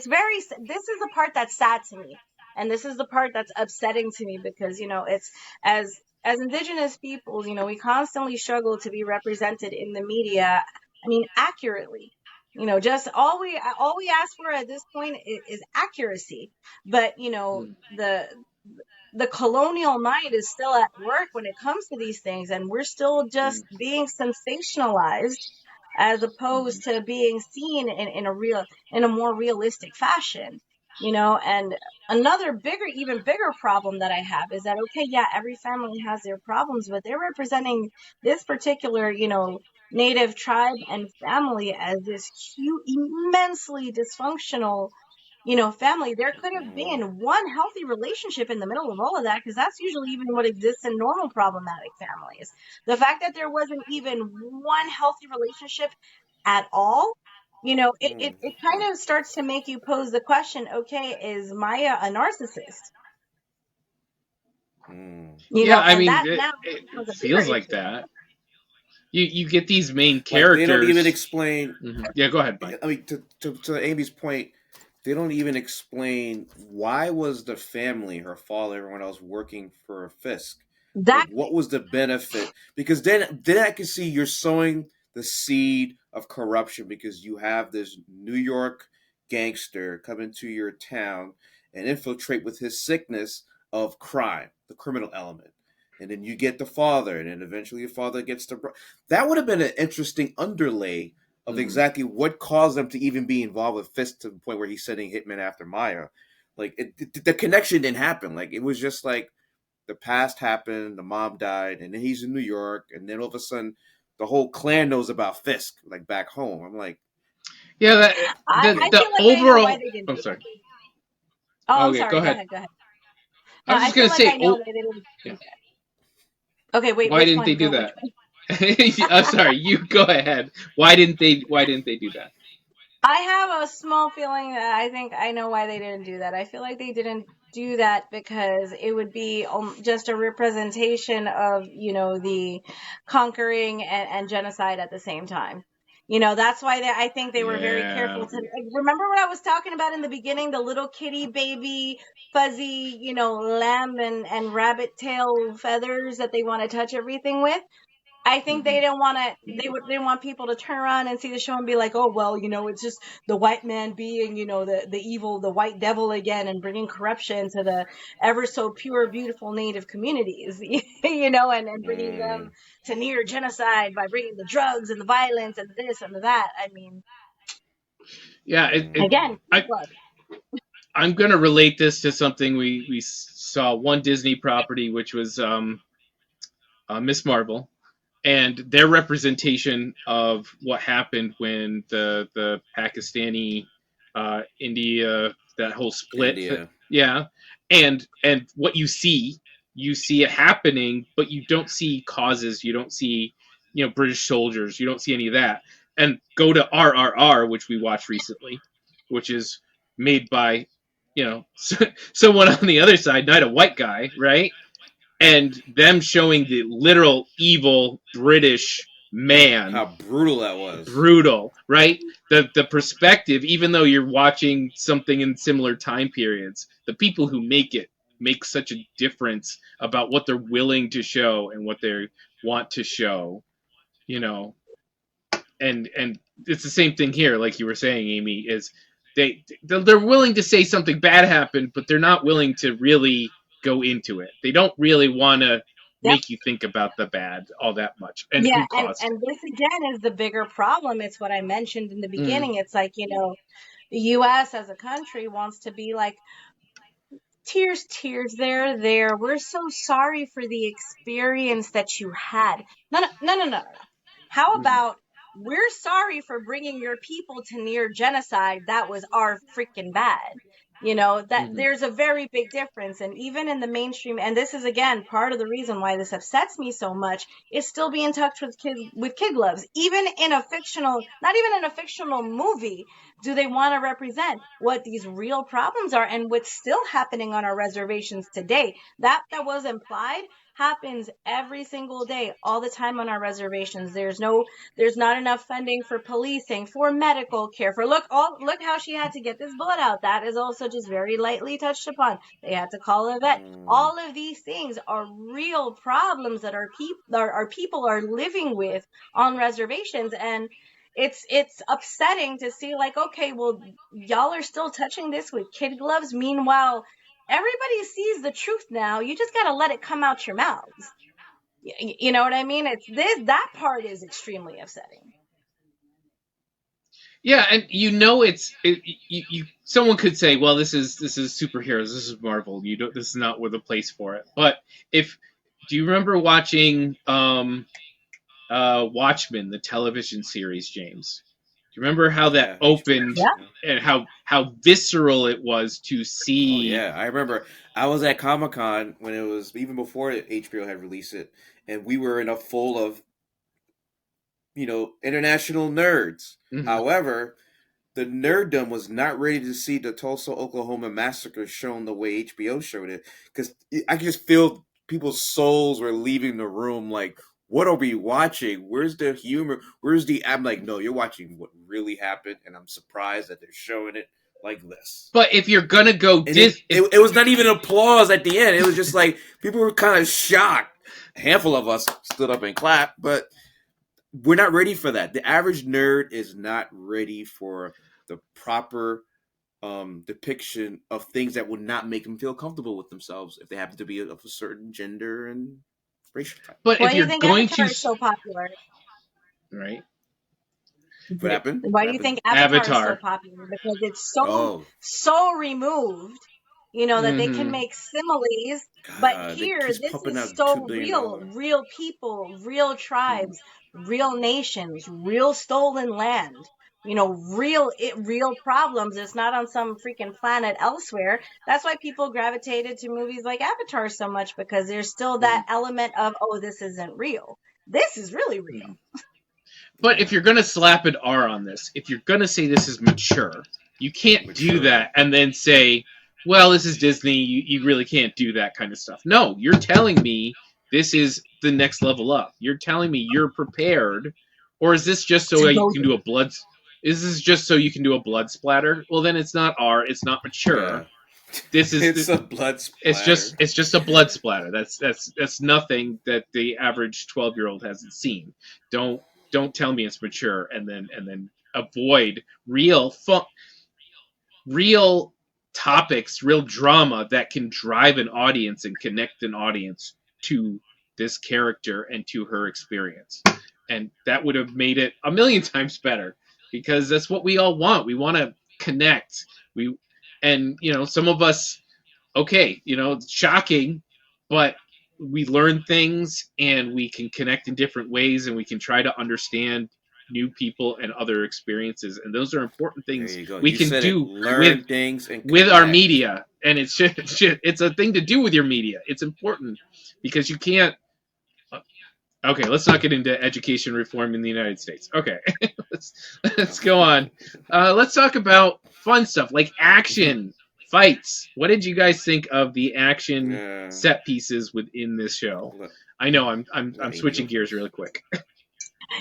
very, this is the part that's sad to me, and this is the part that's upsetting to me, because it's as as indigenous peoples, we constantly struggle to be represented in the media. I mean, accurately. Just all we ask for at this point is accuracy. But
Mm,
the colonial mind is still at work when it comes to these things, and we're still just
mm,
being sensationalized as
mm,
opposed to being seen in a more realistic fashion. And another even bigger problem that I have is that, okay, yeah, every family has their problems, but they're representing this particular, native tribe and family as this huge, immensely dysfunctional, family. There could have
Mm,
been one healthy relationship in the middle of all of that, because that's usually even what exists in normal problematic families. The fact that there wasn't even one healthy relationship at all,
mm,
it kind of starts to make you pose the question, okay, is Maya a narcissist?
mm.
yeah, I
And
mean,
that now
it
becomes a bigger
feels like
issue.
that. You get these main
Like they don't even
characters.
explain.
Yeah, go ahead, Mike.
I mean, to Amy's point, they don't even explain why was the family, her father, everyone else, working for Fisk. Like,
That
what was the benefit? Because then I can see you're sowing the seed of corruption because you have this New York gangster come into your town and infiltrate with his sickness of crime, the criminal element. And then you get the father, and then eventually your father gets the. That would have been an interesting underlay of
Mm.
exactly what caused them to even be involved with Fisk to the point where he's sending hitmen after Maya. Like the connection didn't happen. Like it was just like the past happened, the mom died, and then he's in New York, and then all of a sudden the whole clan knows about Fisk, like back home. I'm like,
Yeah,
I
okay,
the
feel like I know why
overall.
they didn't
I'm
do
sorry.
that. Oh, I'm
Okay, go
sorry. Go
ahead.
ahead. Go ahead.
I
No,
was
I
just gonna
feel like I
say,
know
oh,
why they didn't
yeah.
do that. Okay, wait,
Why
which
didn't they
one?
do
Go, which
that?
one?
I'm sorry. You go ahead. Why didn't they? Why didn't they do that?
I have a small feeling that I think I know why they didn't do that. I feel like they didn't do that because it would be just a representation of, the conquering and genocide at the same time. That's why I think they were very careful
Yeah.
to remember what I was talking about in the beginning, the little kitty baby, fuzzy, lamb and rabbit tail feathers that they want to touch everything with. I think they
Hmm.
didn't want to. They didn't want people to turn around and see the show and be like, "Oh well, it's just the white man being, the evil, the white devil again, and bringing corruption to the ever so pure, beautiful native communities, and bringing them
mm,
to near genocide by bringing the drugs and the violence and the this and the that." I mean,
Yeah.
again,
mm,
kid love.
I'm gonna relate this to something we saw one Disney property, which was Miss Marvel, and their representation of what happened when the Pakistani India, that whole split.
India.
Yeah, and what you see it happening, but you don't see causes. You don't see British soldiers. You don't see any of that. And go to RRR, which we watched recently, which is made by someone on the other side, not a white guy, right? And them showing the literal evil British man,
How brutal that was.
brutal, right? The perspective, even though you're watching something in similar time periods, the people who make such a difference about what they're willing to show and what they want to show, you know. And it's the same thing here, like you were saying, Amy, is they're willing to say something bad happened, but they're not willing to really go into it. They don't really want to
Yep.
make you think about the bad all that much and
Yeah,
who
and
caused
and this again is the bigger problem. It's what I mentioned in the
it. Mm,
beginning. It's like, the US as a country wants to be like, tears, there. We're so sorry for the experience that you had. No, no, no, no, no, no. How
mm,
about, we're sorry for bringing your people to near genocide? That was our freaking bad. That
mm,
there's a very big difference. And even in the mainstream, and this is again part of the reason why this upsets me so much, is still be in touch with kid gloves. Even in a fictional, not even in a fictional movie, do they want to represent what these real problems are and what's still happening on our reservations today. That was implied. happens every single day, all the time on our reservations. There's not enough funding for policing, for medical care, for look how she had to get this blood out. That is also just very lightly touched upon. They had to call a vet. All of these things are real problems that our people are living with on reservations, and it's upsetting to see, like, okay, well, y'all are still touching this with kid gloves. Meanwhile, everybody sees the truth now. You just got to let it come out your mouths. You know what I mean? It's this, that part is extremely upsetting.
Yeah, and someone could say, well, this is superheroes, this is Marvel. This is not where the place for it. But if do you remember watching Watchmen, the television series, James? Do you remember how that
Yeah, HBO.
opened
Yeah.
and how visceral it was to
Oh
see?
yeah, I remember. I was at Comic Con when it was even before HBO had released it, and we were in a full of international nerds.
Mhm.
However, the nerddom was not ready to see the Tulsa, Oklahoma massacre shown the way HBO showed it, because I could just feel people's souls were leaving the room. Like, what are we watching? Where's the humor? Where's the? I'm like, no, you're watching what really happened, and I'm surprised that they're showing it like this.
But if you're gonna go
And it was not even applause at the end. It was just like people were kind of shocked. A handful of us stood up and clapped, but we're not ready for that. The average nerd is not ready for the proper depiction of things that would not make them feel comfortable with themselves if they happen to be of a certain gender and racial type.
but
Why
if
do you
you're
think
going to
Avatar is so popular?
right,
What happened?
Why
What
do you
happened?
think Avatar is so
Avatar.
popular? Because it's so
Oh,
so removed, that they can
Hmm.
make similes. But
God, they
here,
keeps
this
pumping
is
out
so
$2 billion.
real people, real
Hmm.
tribes, real nations, real stolen land. Real problems. It's not on some freaking planet elsewhere. That's why people gravitated to movies like Avatar so much, because there's still that
Hmm.
element of, oh, this isn't real. This is really real.
But if
Yeah,
you're gonna slap an R on this, if you're gonna say this is mature, you can't do
mature.
that and then say, well, this is Disney. You really can't do that kind of stuff. No, you're telling me this is the next level up. You're telling me you're prepared, or is this just so
To
you
go
can do a blood? Is this just so you can do a blood splatter? Well, then it's not R. It's not mature.
Yeah,
This is
it's a blood
it's
splatter.
just a blood splatter. That's nothing that the average 12-year-old hasn't seen. Don't tell me it's mature and then avoid real topics, real drama that can drive an audience and connect an audience to this character and to her experience. And that would have made it a million times better, because that's what we all want. We want to connect. We and some of us, okay, it's shocking, but we learn things and we can connect in different ways and we can try to understand new people and other experiences, and those are important
There
things
you go.
we
You
can
said it.
do with
Learn things and
our
connect.
media. And it's a thing to do with your media. It's important because you can't. Okay, let's not get into education reform in the United States. Okay, let's go on. Let's talk about fun stuff like action fights. What did you guys think of the action
Yeah.
set pieces within this show?
Let,
I know I'm
let Amy go
switching gears
first.
really quick.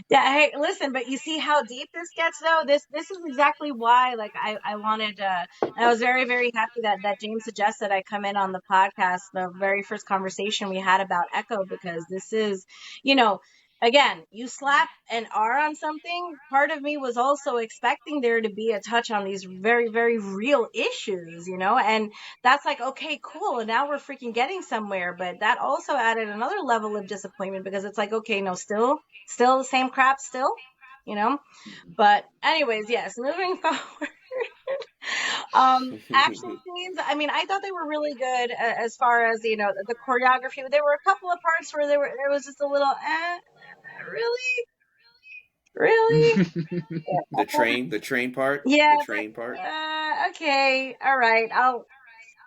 Yeah, hey, listen, but you see how deep this gets, though. This is exactly why, like, I wanted. I was very very happy that James suggested I come in on the podcast, the very first conversation we had about Echo, because this is, you know, again, you slap an R on something. Part of me was also expecting there to be a touch on these very very real issues, and that's like, okay, cool, and now we're freaking getting somewhere. But that also added another level of disappointment, because it's like, okay, no, still the same crap still, you know but anyways, yes, moving forward. Action scenes, I mean, I thought they were really good, as far as the choreography. There were a couple of parts where there was just a little, really, really.
The train part,
Yeah,
the
it's like,
train part.
okay, all right,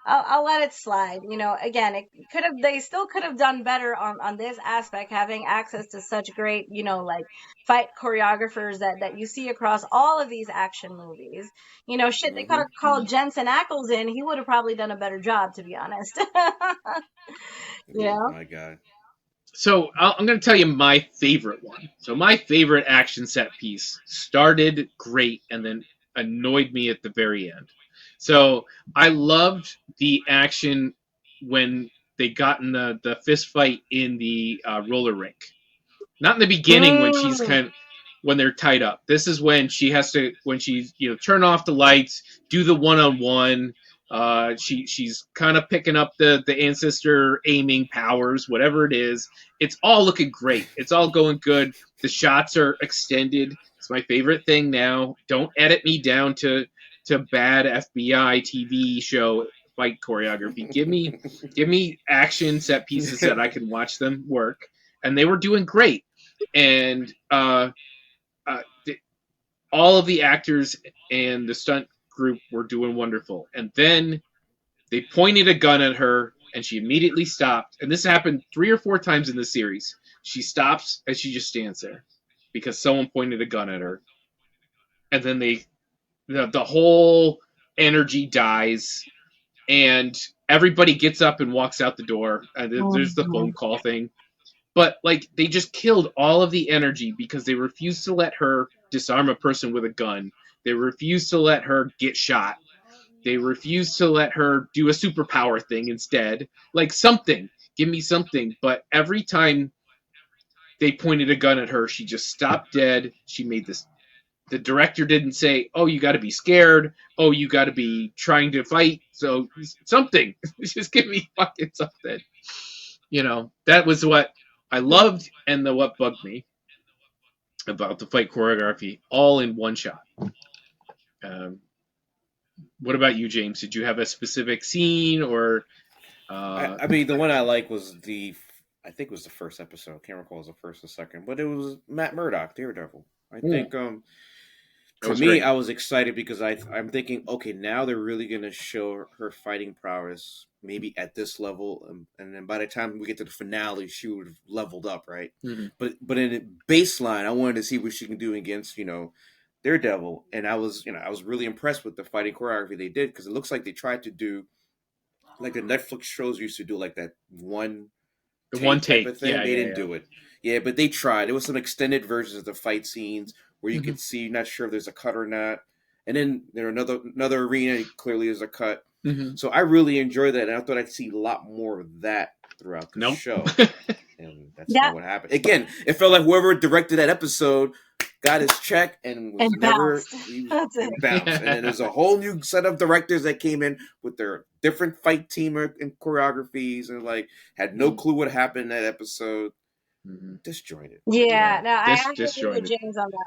I'll let it slide. Again, they still could have done better on this aspect, having access to such great, like, fight choreographers that you see across all of these action movies. Shit, they could have called Jensen Ackles in. He would have probably done a better job, to be honest.
Oh
Yeah.
my god.
So I'm going to tell you my favorite one. So my favorite action set piece started great and then annoyed me at the very end. So I loved the action when they got in the fist fight in the roller rink. Not in the beginning when she's
Mm.
kind of when they're tied up. This is when she has to when she's turn off the lights, do the one on one. She's kind of picking up the ancestor aiming powers, whatever it is. It's all looking great. It's all going good. The shots are extended. It's my favorite thing now. Don't edit me down to bad FBI TV show fight choreography. Give me action set pieces that I can watch them work, and they were doing great. And uh, all of the actors and the stunt group were doing wonderful. And then they pointed a gun at her, and she immediately stopped. And this happened 3 or 4 times in the series. She stops and she just stands there because someone pointed a gun at her. And then the whole energy dies, and everybody gets up and walks out the door. And there's the phone call thing. But like they just killed all of the energy because they refused to let her disarm a person with a gun. They refused to let her get shot. They refused to let her do a superpower thing instead. Like something. Give me something. But every time they pointed a gun at her, she just stopped dead. She made this. The director didn't say, "Oh, you got to be scared. Oh, you got to be trying to fight." So something. Just give me fucking something. That was what I loved and what bugged me about the fight choreography, all in one shot. Um, what about you, James? Did you have a specific scene or?
I mean, the one I like was I think it was the first episode. Can't recall it was the first or second, but it was Matt Murdock, Daredevil. I think
That
for
was
me,
great.
I was excited because I'm thinking, okay, now they're really gonna show her fighting prowess, maybe at this level, and then by the time we get to the finale, she would have leveled up, right?
Mm-hmm.
But in the baseline, I wanted to see what she can do against Daredevil, and I was really impressed with the fighting choreography they did because it looks like they tried to do like the Netflix shows used to do, like that one
The one
take type
take.
of thing.
Yeah,
They
yeah,
didn't
yeah.
do it. Yeah, but they tried. There was some extended versions of the fight scenes where you
Mm-hmm.
could see, not sure if there's a cut or not. And then there another arena clearly is a cut.
Mm-hmm.
So I really enjoyed that, and I thought I'd see a lot more of that throughout the
Nope.
show. And that's
Yeah,
not what happened. Again, it felt like whoever directed that episode got his check and was
and
never
bounced.
he was
That's it.
and bounced. And then there's a whole new set of directors that came in with their different fight team and choreographies and like had no clue what happened in that episode.
Mm-hmm.
Disjointed.
Yeah,
Yeah,
no, I have to agree with
disjointed.
James on that.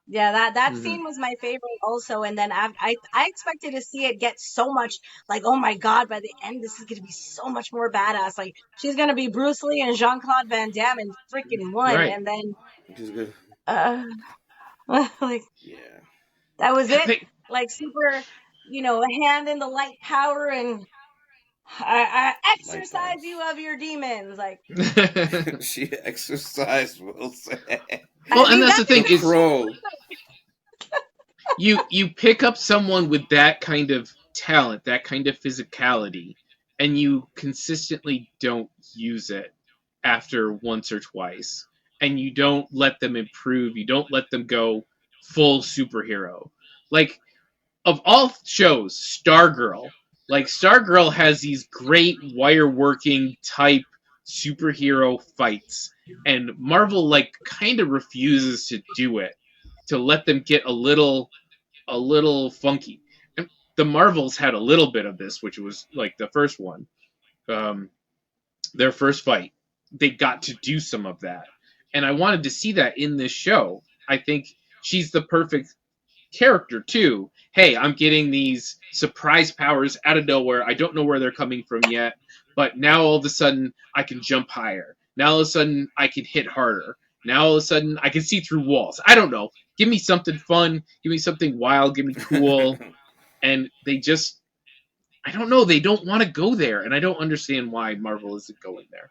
Yeah, that
Mm-hmm.
scene was my favorite also. And then I expected to see it get so much like, oh my God, by the end, this is going to be so much more badass. Like, she's going to be Bruce Lee and Jean-Claude Van Damme in freaking one.
Right.
And then,
Which is good.
uh, like,
Yeah.
that was
I
it.
think.
Like, super, a hand in the light power and I
Light
exercise
powers.
you of your demons. Like,
She exercised Wilson.
Well,
I
and
mean,
that's
that's
the thing
The
exactly
is
Crow.
you pick up someone with that kind of talent, that kind of physicality, and you consistently don't use it after once or twice, and you don't let them improve. You don't let them go full superhero. Like of all shows, Stargirl. Like Stargirl has these great wire working type superhero fights, and Marvel like kind of refuses to do it to let them get a little funky. And the Marvels had a little bit of this, which was like the first one, um, their first fight. They got to do some of that, and I wanted to see that in this show. I think she's the perfect character too. Hey, I'm getting these surprise powers out of nowhere. I don't know where they're coming from yet, but now all of a sudden I can jump higher. Now all of a sudden I can hit harder. Now all of a sudden I can see through walls. I don't know. Give me something fun. Give me something wild. Give me cool. And they just, I don't know. They don't want to go there, and I don't understand why Marvel isn't going there.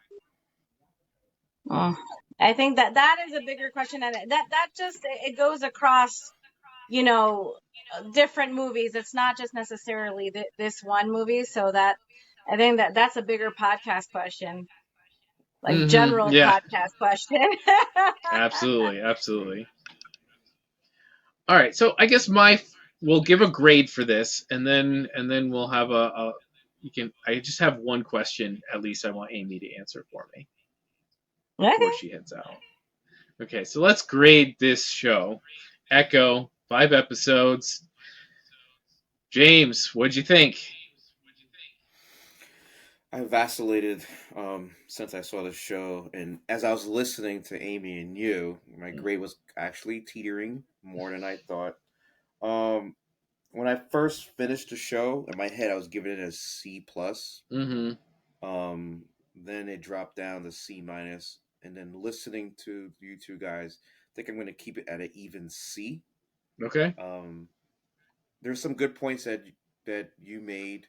Oh, I think that is a bigger question, and that just it goes across, you know, different movies. It's not just necessarily this one movie. So that I think that's a bigger podcast question. like general
Yeah,
podcast question.
absolutely, absolutely. All right, so I guess we'll give a grade for this, and then we'll have a you can. I just have one question at least. I want Amy to answer for me before
Okay.
she heads out. Okay, so let's grade this show. Echo, 5 episodes. James, what'd you think?
I vacillated since I saw the show, and as I was listening to Amy and you, my grade was actually teetering more than I thought. Um, when I first finished the show, in my head, I was giving it a C plus.
Mm-hmm.
Then it dropped down to C minus, and then listening to you two guys, I think I'm going to keep it at an even C.
Okay.
Um, there's some good points that you made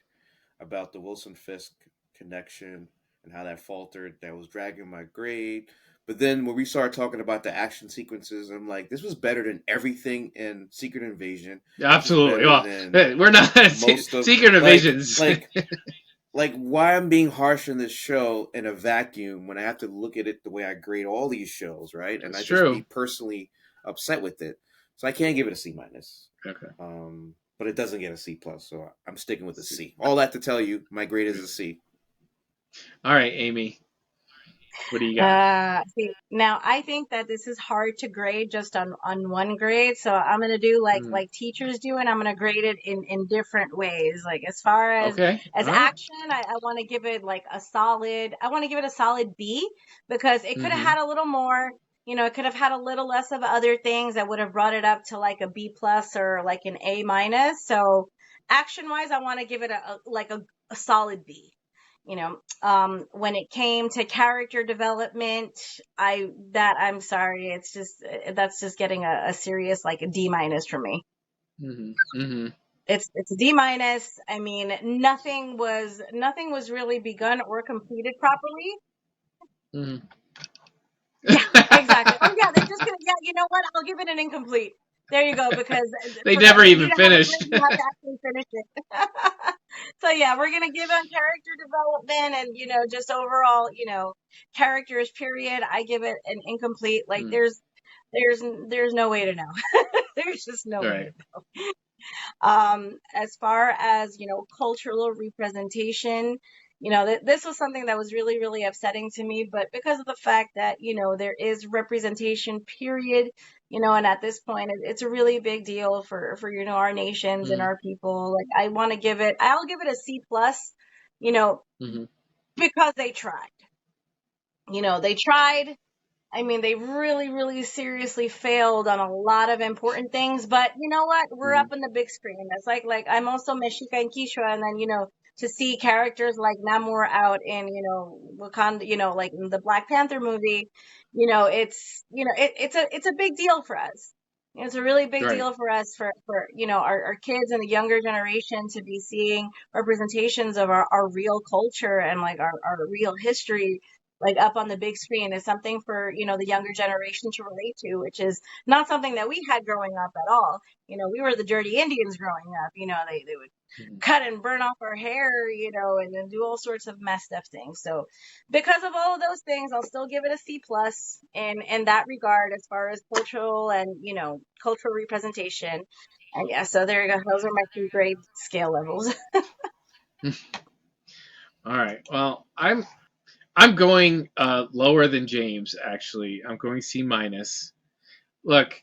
about the Wilson Fisk connection and how that faltered. That was dragging my grade. But then when we started talking about the action sequences, I'm like, this was better than everything in Secret Invasion. This was
Absolutely.
better
Well,
than
we're not
most of
Secret Invasions.
like why I'm being harsh in this show in a vacuum when I have to look at it the way I grade all these shows, right? And
That's
I just be
true.
personally upset with it. So I can't give it a C minus.
Okay.
But it doesn't get a C plus, so I'm sticking with a C. All that to tell you, my grade is a C.
All right, Amy. What do you got?
See, now I think that this is hard to grade just on one grade, so I'm gonna do like teachers do, and I'm gonna grade it in different ways. Like as far
Okay.
as
All right.
action, I want to give it like a solid. I want to give it a solid B because it could have had a little more. You know, it could have had a little less of other things that would have brought it up to like a B plus or like an A minus. So action wise, I want to give it a solid B. You know, when it came to character development, I'm sorry, it's just that's just getting a serious like a D minus for me. It's a D minus. I mean, nothing was really begun or completed properly. Yeah, exactly. Oh yeah, they're just gonna. Yeah, you know what? I'll give it an incomplete. There you go, because
They
for
never
you
even
to have a
finished.
grade, you have to actually finish it. So yeah, we're gonna give on character development and just overall characters. Period. I give it an incomplete. Like there's no way to know. There's just no
All
way
right.
to know. As far as cultural representation, this was something that was really really upsetting to me, but because of the fact that there is representation, period, and at this point it's a really big deal for our nations and our people. Like I'll give it a C plus, because they tried. They tried. I mean, they really, really seriously failed on a lot of important things, but you know what? We're up on the big screen. It's like I'm also Mexica and Quechua, and then, to see characters like Namor out in, Wakanda, like in the Black Panther movie, it's a big deal for us. It's a really big deal for us for our kids and the younger generation to be seeing representations of our real culture and like our real history like up on the big screen is something for the younger generation to relate to, which is not something that we had growing up at all. We were the dirty Indians growing up. They would cut and burn off our hair, and then do all sorts of messed up things. So because of all of those things, I'll still give it a C plus in that regard as far as cultural and cultural representation. And yeah, so there you go. Those are my 3 grade scale levels.
All right. Well, I'm going lower than James. Actually, I'm going C minus. Look,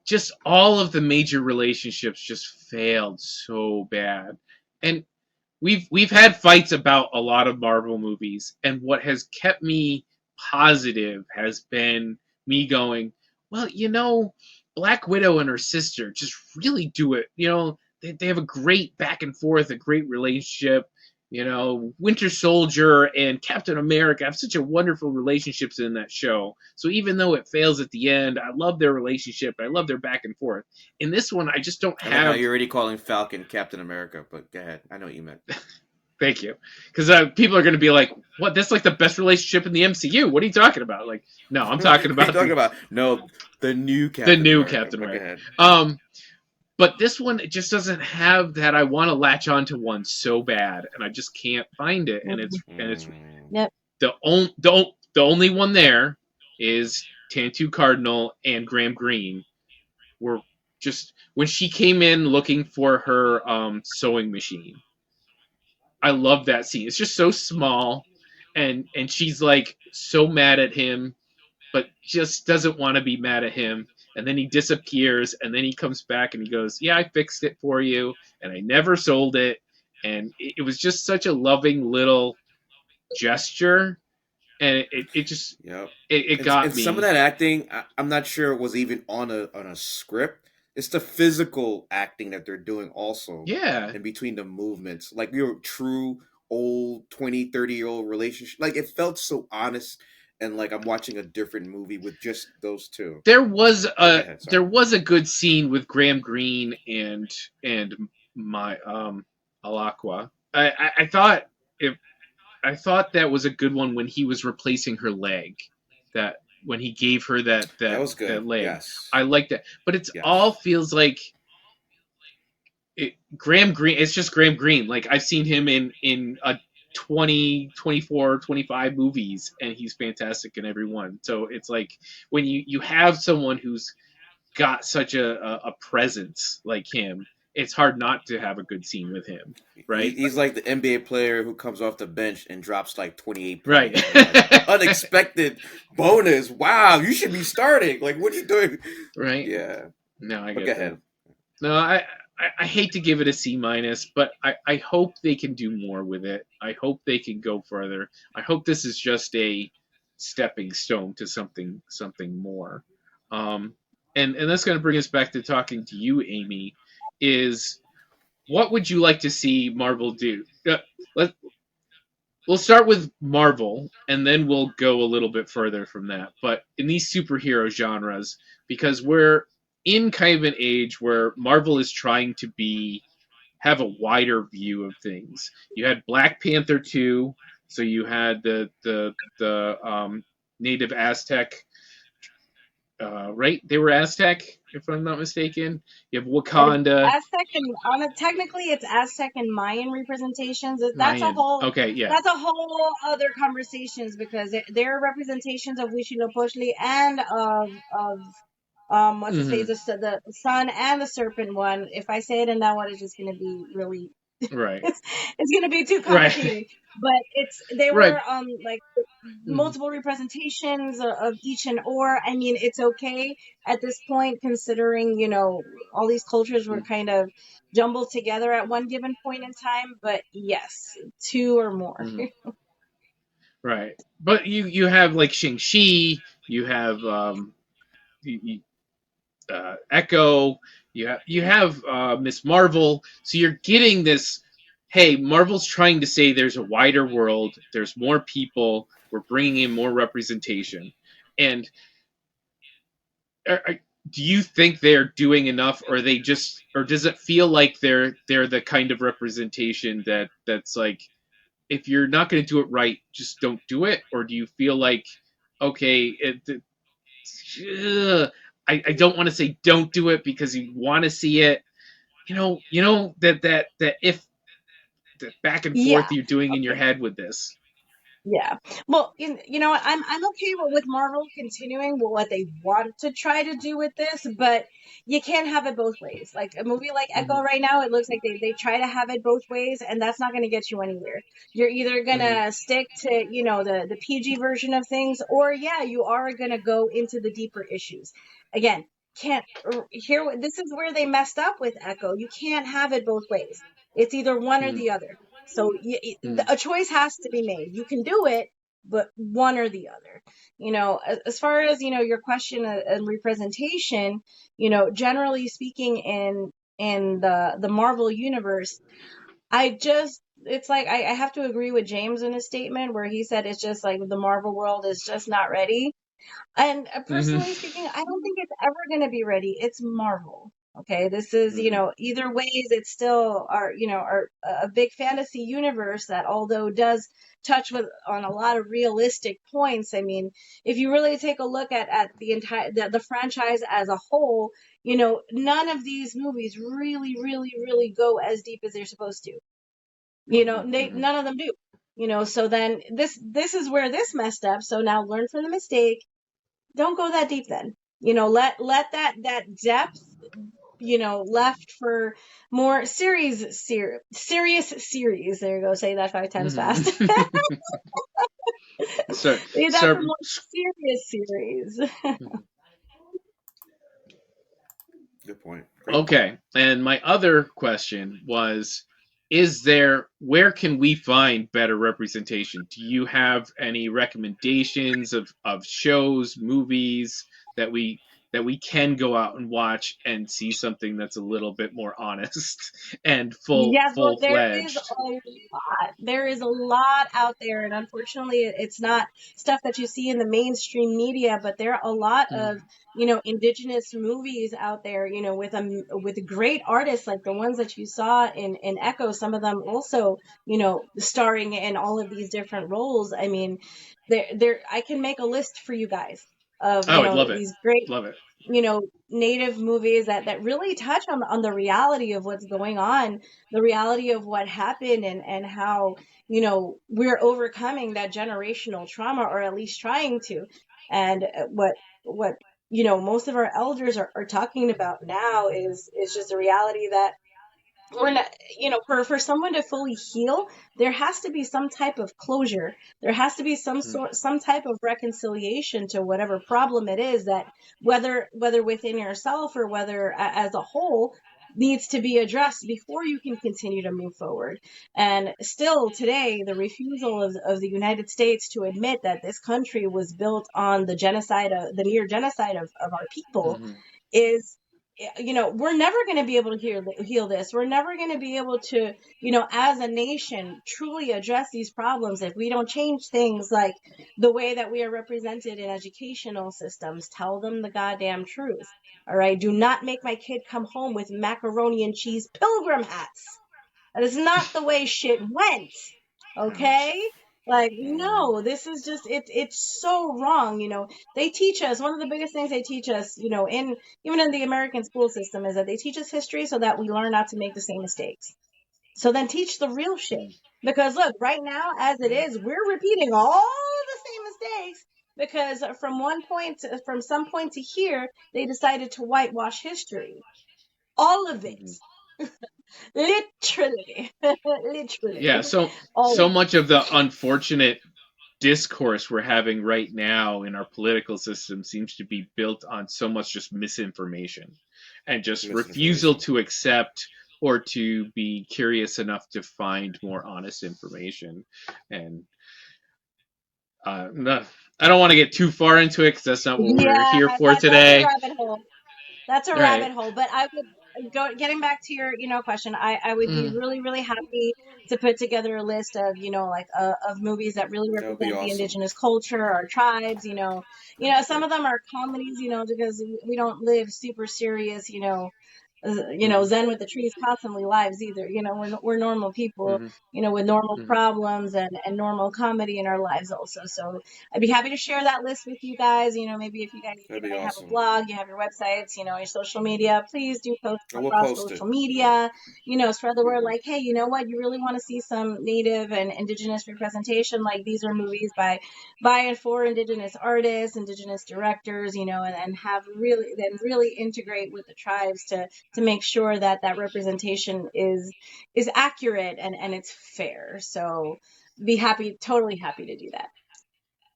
just all of the major relationships just failed so bad, and we've had fights about a lot of Marvel movies, and what has kept me positive has been me going, well, Black Widow and her sister just really do it. They have a great back and forth, a great relationship. Winter Soldier and Captain America have such a wonderful relationships in that show. So even though it fails at the end, I love their relationship. I love their back and forth. In this one, I just don't
I like how
have.
you're already calling Falcon Captain America, but go ahead. I know what you meant.
Thank you, because people are going to be like, "What? That's like the best relationship in the MCU. What are you talking about?" Like, no, I'm talking about
the new Captain America.
Captain America. But this one, it just doesn't have that. I want to latch onto one so bad, and I just can't find it. And it's
Yep.
the only one there is Tantu Cardinal and Graham Greene. Were just when she came in looking for her sewing machine. I love that scene. It's just so small, and she's like so mad at him, but just doesn't want to be mad at him. And then he disappears, and then he comes back and he goes, "Yeah, I fixed it for you, and I never sold it." And it was just such a loving little gesture, and it just
Yep.
it got
And some of
me.
that acting, I'm not sure was even on a script. It's the physical acting that they're doing also
Yeah,
in between the movements. Like your true old 20, 30-year-old relationship. Like it felt so honest and like I'm watching a different movie with just those two.
there was
But go
a
ahead,
there
sorry.
was a good scene with Graham Greene and my Alakwa. I thought if I thought that was a good one when he was replacing her leg. That when he gave her
That was
that
good.
leg, I
Yes.
like that. But it's all
Yes.
feels like Graham Greene. It's just Graham Greene. Like I've seen him in a 20, 24, 25 movies, and he's fantastic in every one. So it's like when you have someone who's got such a presence like him, it's hard not to have a good scene with him, right?
He's like the NBA player who comes off the bench and drops like 28
Right.
points. You're like, unexpected bonus. Wow, you should be starting. Like, what are you doing?
Right.
Yeah.
No, I
But go
get that.
ahead.
No, I hate to give it a C minus, but I hope they can do more with it. I hope they can go further. I hope this is just a stepping stone to something more. Um, and that's going to bring us back to talking to you, Amy. Is what would you like to see Marvel do? Let We'll start with Marvel, and then we'll go a little bit further from that. But in these superhero genres, because we're in kind of an age where Marvel is trying to be have a wider view of things. You had Black Panther 2, so you had the native Aztec, right? They were Aztec, if I'm not mistaken. You have
It's
Wakanda,
Aztec and technically it's Aztec and Mayan representations.
Mayan. Okay, yeah.
That's a whole other conversations because they're representations of Huitzilopochtli and of what's his face,
Hmm.
the sun and the serpent one. If I say it in that one, it's just going to be really
Right.
it's going to be too
Right.
complicated. But they were
Right.
like
Mhm.
multiple representations of each and or. I mean, it's okay at this point considering all these cultures were kind of jumbled together at one given point in time. But yes, two or more.
Mhm. Right. But you have like Shang-Chi, you have Echo, you have Miss Marvel. So you're getting this. Hey, Marvel's trying to say there's a wider world. There's more people. We're bringing in more representation. And do you think they're doing enough, or they just, or does it feel like they're the kind of representation that's like, if you're not going to do it right, just don't do it? Or do you feel like, okay, I don't want to say don't do it because you want to see it. That if the back and forth
Yeah.
you're doing in your
Okay.
head with this.
Yeah. Well, what? I'm okay with Marvel continuing with what they want to try to do with this, but you can't have it both ways. Like a movie like Echo
Hmm.
right now, it looks like they try to have it both ways, and that's not going to get you anywhere. You're either
Hmm.
gonna stick to the PG version of things, or yeah, you are gonna go into the deeper issues. Again, can't here. This is where they messed up with Echo. You can't have it both ways. It's either one or
Hmm.
the other. So
Hmm.
a choice has to be made. You can do it, but one or the other. As far as your question and representation, generally speaking, in the Marvel universe, it's like I have to agree with James in his statement where he said it's just like the Marvel world is just not ready. And
Hmm.
personally speaking, I don't think it's ever going to be ready. It's Marvel. Okay, this is,
Hmm.
either ways, it's still our a big fantasy universe that although does touch on a lot of realistic points. I mean, if you really take a look at the entire the franchise as a whole, none of these movies really, really, really go as deep as they're supposed to.
Hmm.
They
Hmm.
none of them do. So then this is where this messed up. So now learn from the mistake. Don't go that deep then. Let that depth, left for more serious series. There you go. Say that 5 times fast.
So,
Leave that for
so
more serious series.
Good point. Great point.
okay. And my other question was, where can we find better representation? Do you have any recommendations of shows, movies that we can go out and watch and see something that's a little bit more honest and
Yes, well,
full
there is
fledged?
a lot. There is a lot out there, and unfortunately, it's not stuff that you see in the mainstream media, but there are a lot of, indigenous movies out there, with great artists like the ones that you saw in Echo, some of them also, starring in all of these different roles. I mean, I can make a list for you guys of,
Oh, I'd love it.
these great,
Love it.
native movies that really touch on the reality of what's going on, the reality of what happened, and how, we're overcoming that generational trauma, or at least trying to. And what most of our elders are talking about now is just a reality that we're not, for someone to fully heal, there has to be some type of closure. There has to be some type of reconciliation to whatever problem it is, that whether within yourself or whether as a whole, needs to be addressed before you can continue to move forward. And still today, the refusal of the United States to admit that this country was built on the near genocide of our people
Mm-hmm.
is, we're never going to be able to heal this. We're never going to be able to, as a nation, truly address these problems if we don't change things like the way that we are represented in educational systems. Tell them the goddamn truth. All right. Do not make my kid come home with macaroni and cheese pilgrim hats. That is not the way shit went. Okay? Like, no, this is just it's so wrong. They teach us, one of the biggest things they teach us, even in the American school system, is that they teach us history so that we learn not to make the same mistakes. So then teach the real shit. Because look, right now, as it is, we're repeating all the same mistakes because from some point to here, they decided to whitewash history. All of it. Literally.
Yeah,
Literally. All
so
of
much of the unfortunate discourse we're having right now in our political system seems to be built on so much just misinformation and just refusal
Misinformation.
to accept or to be curious enough to find more honest information. And no, I don't want to get too far into it because that's not what we're
Yeah,
here for
that's a
today.
rabbit hole. That's a
All right.
rabbit hole. But I would getting back to your, question. I would be
Mm,
really, really happy to put together a list of, like of movies that really
That would be
represent the
awesome.
indigenous culture, our tribes. Some
Great.
of them are comedies, because we don't live super serious,
mm,
Zen with the trees constantly lives either. We're normal people,
mm,
with normal
mm.
problems and normal comedy in our lives also. So I'd be happy to share that list with you guys. Maybe if you guys,
That'd be
have a
awesome.
blog, you have your websites, your social media, please do post
And we'll
across
post it.
social
Yeah.
media, spread the word
Hmm.
like, hey, you know what? You really want to see some native and indigenous representation. Like, these are movies by and for indigenous artists, indigenous directors, and have really integrate with the tribes to make sure that that representation is accurate and it's fair. So totally happy to do that.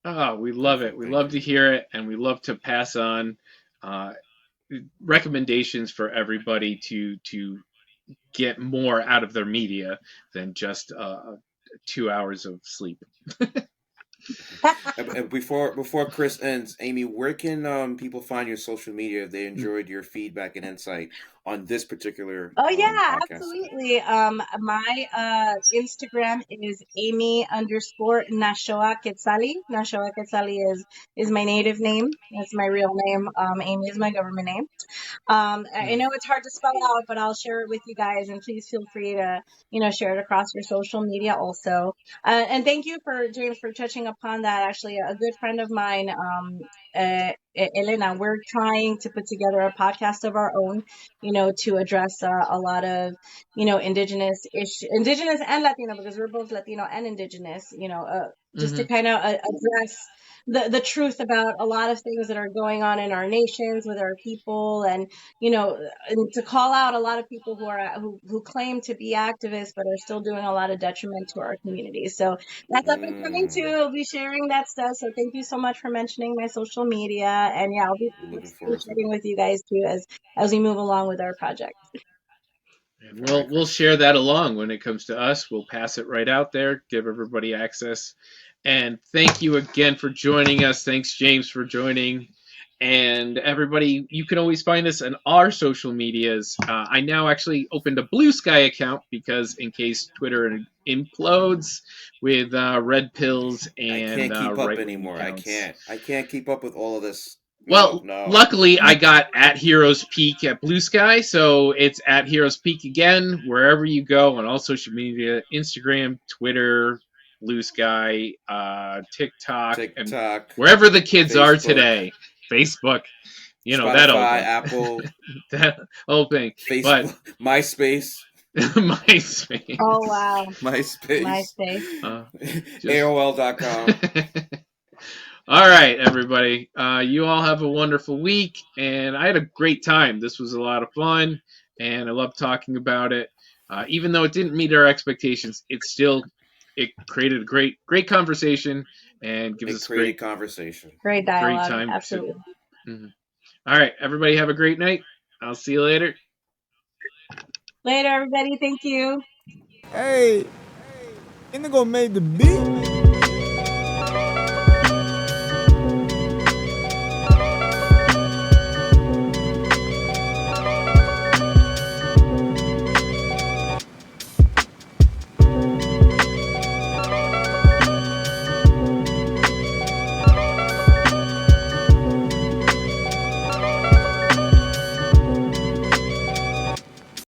Oh, we love it.
Perfect.
We
Thank
love
you.
to hear it, and we love to pass on uh, recommendations for everybody to get more out of their media than just 2 hours of sleep.
And before Chris ends, Amy, where can people find your social media if they enjoyed your feedback and insight on this particular
Oh yeah,
podcast?
absolutely. My Instagram is Amy underscore Nashoa Quetzali. Nashoa Quetzali is my native name. That's my real name. Amy is my government name. I know it's hard to spell out, but I'll share it with you guys, and please feel free to, share it across your social media also. And thank you for James for touching upon that. Actually, a good friend of mine, Elena, we're trying to put together a podcast of our own, to address a lot of, indigenous and Latino, because we're both Latino and indigenous, just to
Mm-hmm.
kind of address the truth about a lot of things that are going on in our nations with our people, and and to call out a lot of people who claim to be activists but are still doing a lot of detriment to our communities. So that's up and coming too. I'll be sharing that stuff. So thank you so much for mentioning my social media. And yeah, I'll be
Looking forward to
chatting
it.
with you guys too as we move along with our project.
And
All right,
we'll
Chris.
share that along when it comes to us. We'll pass it right out there, give everybody access. And thank you again for joining us. Thanks, James, for joining. And everybody, you can always find us on our social medias. I now actually opened a Blue Sky account because in case Twitter implodes with red pills
I
and
can't keep up
right wing
anymore. I
accounts.
can't. I can't keep up with all of this. No,
Well,
no.
luckily I got at Heroes Peak at Blue Sky, so it's at Heroes Peak again wherever you go on all social media: Instagram, Twitter, Blue Sky, TikTok, and
TikTok,
wherever the kids are
Facebook,
today. Facebook, that old
Spotify,
one,
Apple,
that whole thing. But
Facebook, MySpace,
MySpace,
Oh wow,
MySpace,
MySpace.
just.
AOL.com.
All right, everybody. You all have a wonderful week, and I had a great time. This was a lot of fun, and I love talking about it. Even though it didn't meet our expectations, it created a great conversation and gives
It
us
created conversation.
Great
great
dialogue,
time to.
absolutely.
Mhm. All right, everybody, have a great night. I'll see you later.
Later, everybody. Thank you.
Hey, Indigo made the beat.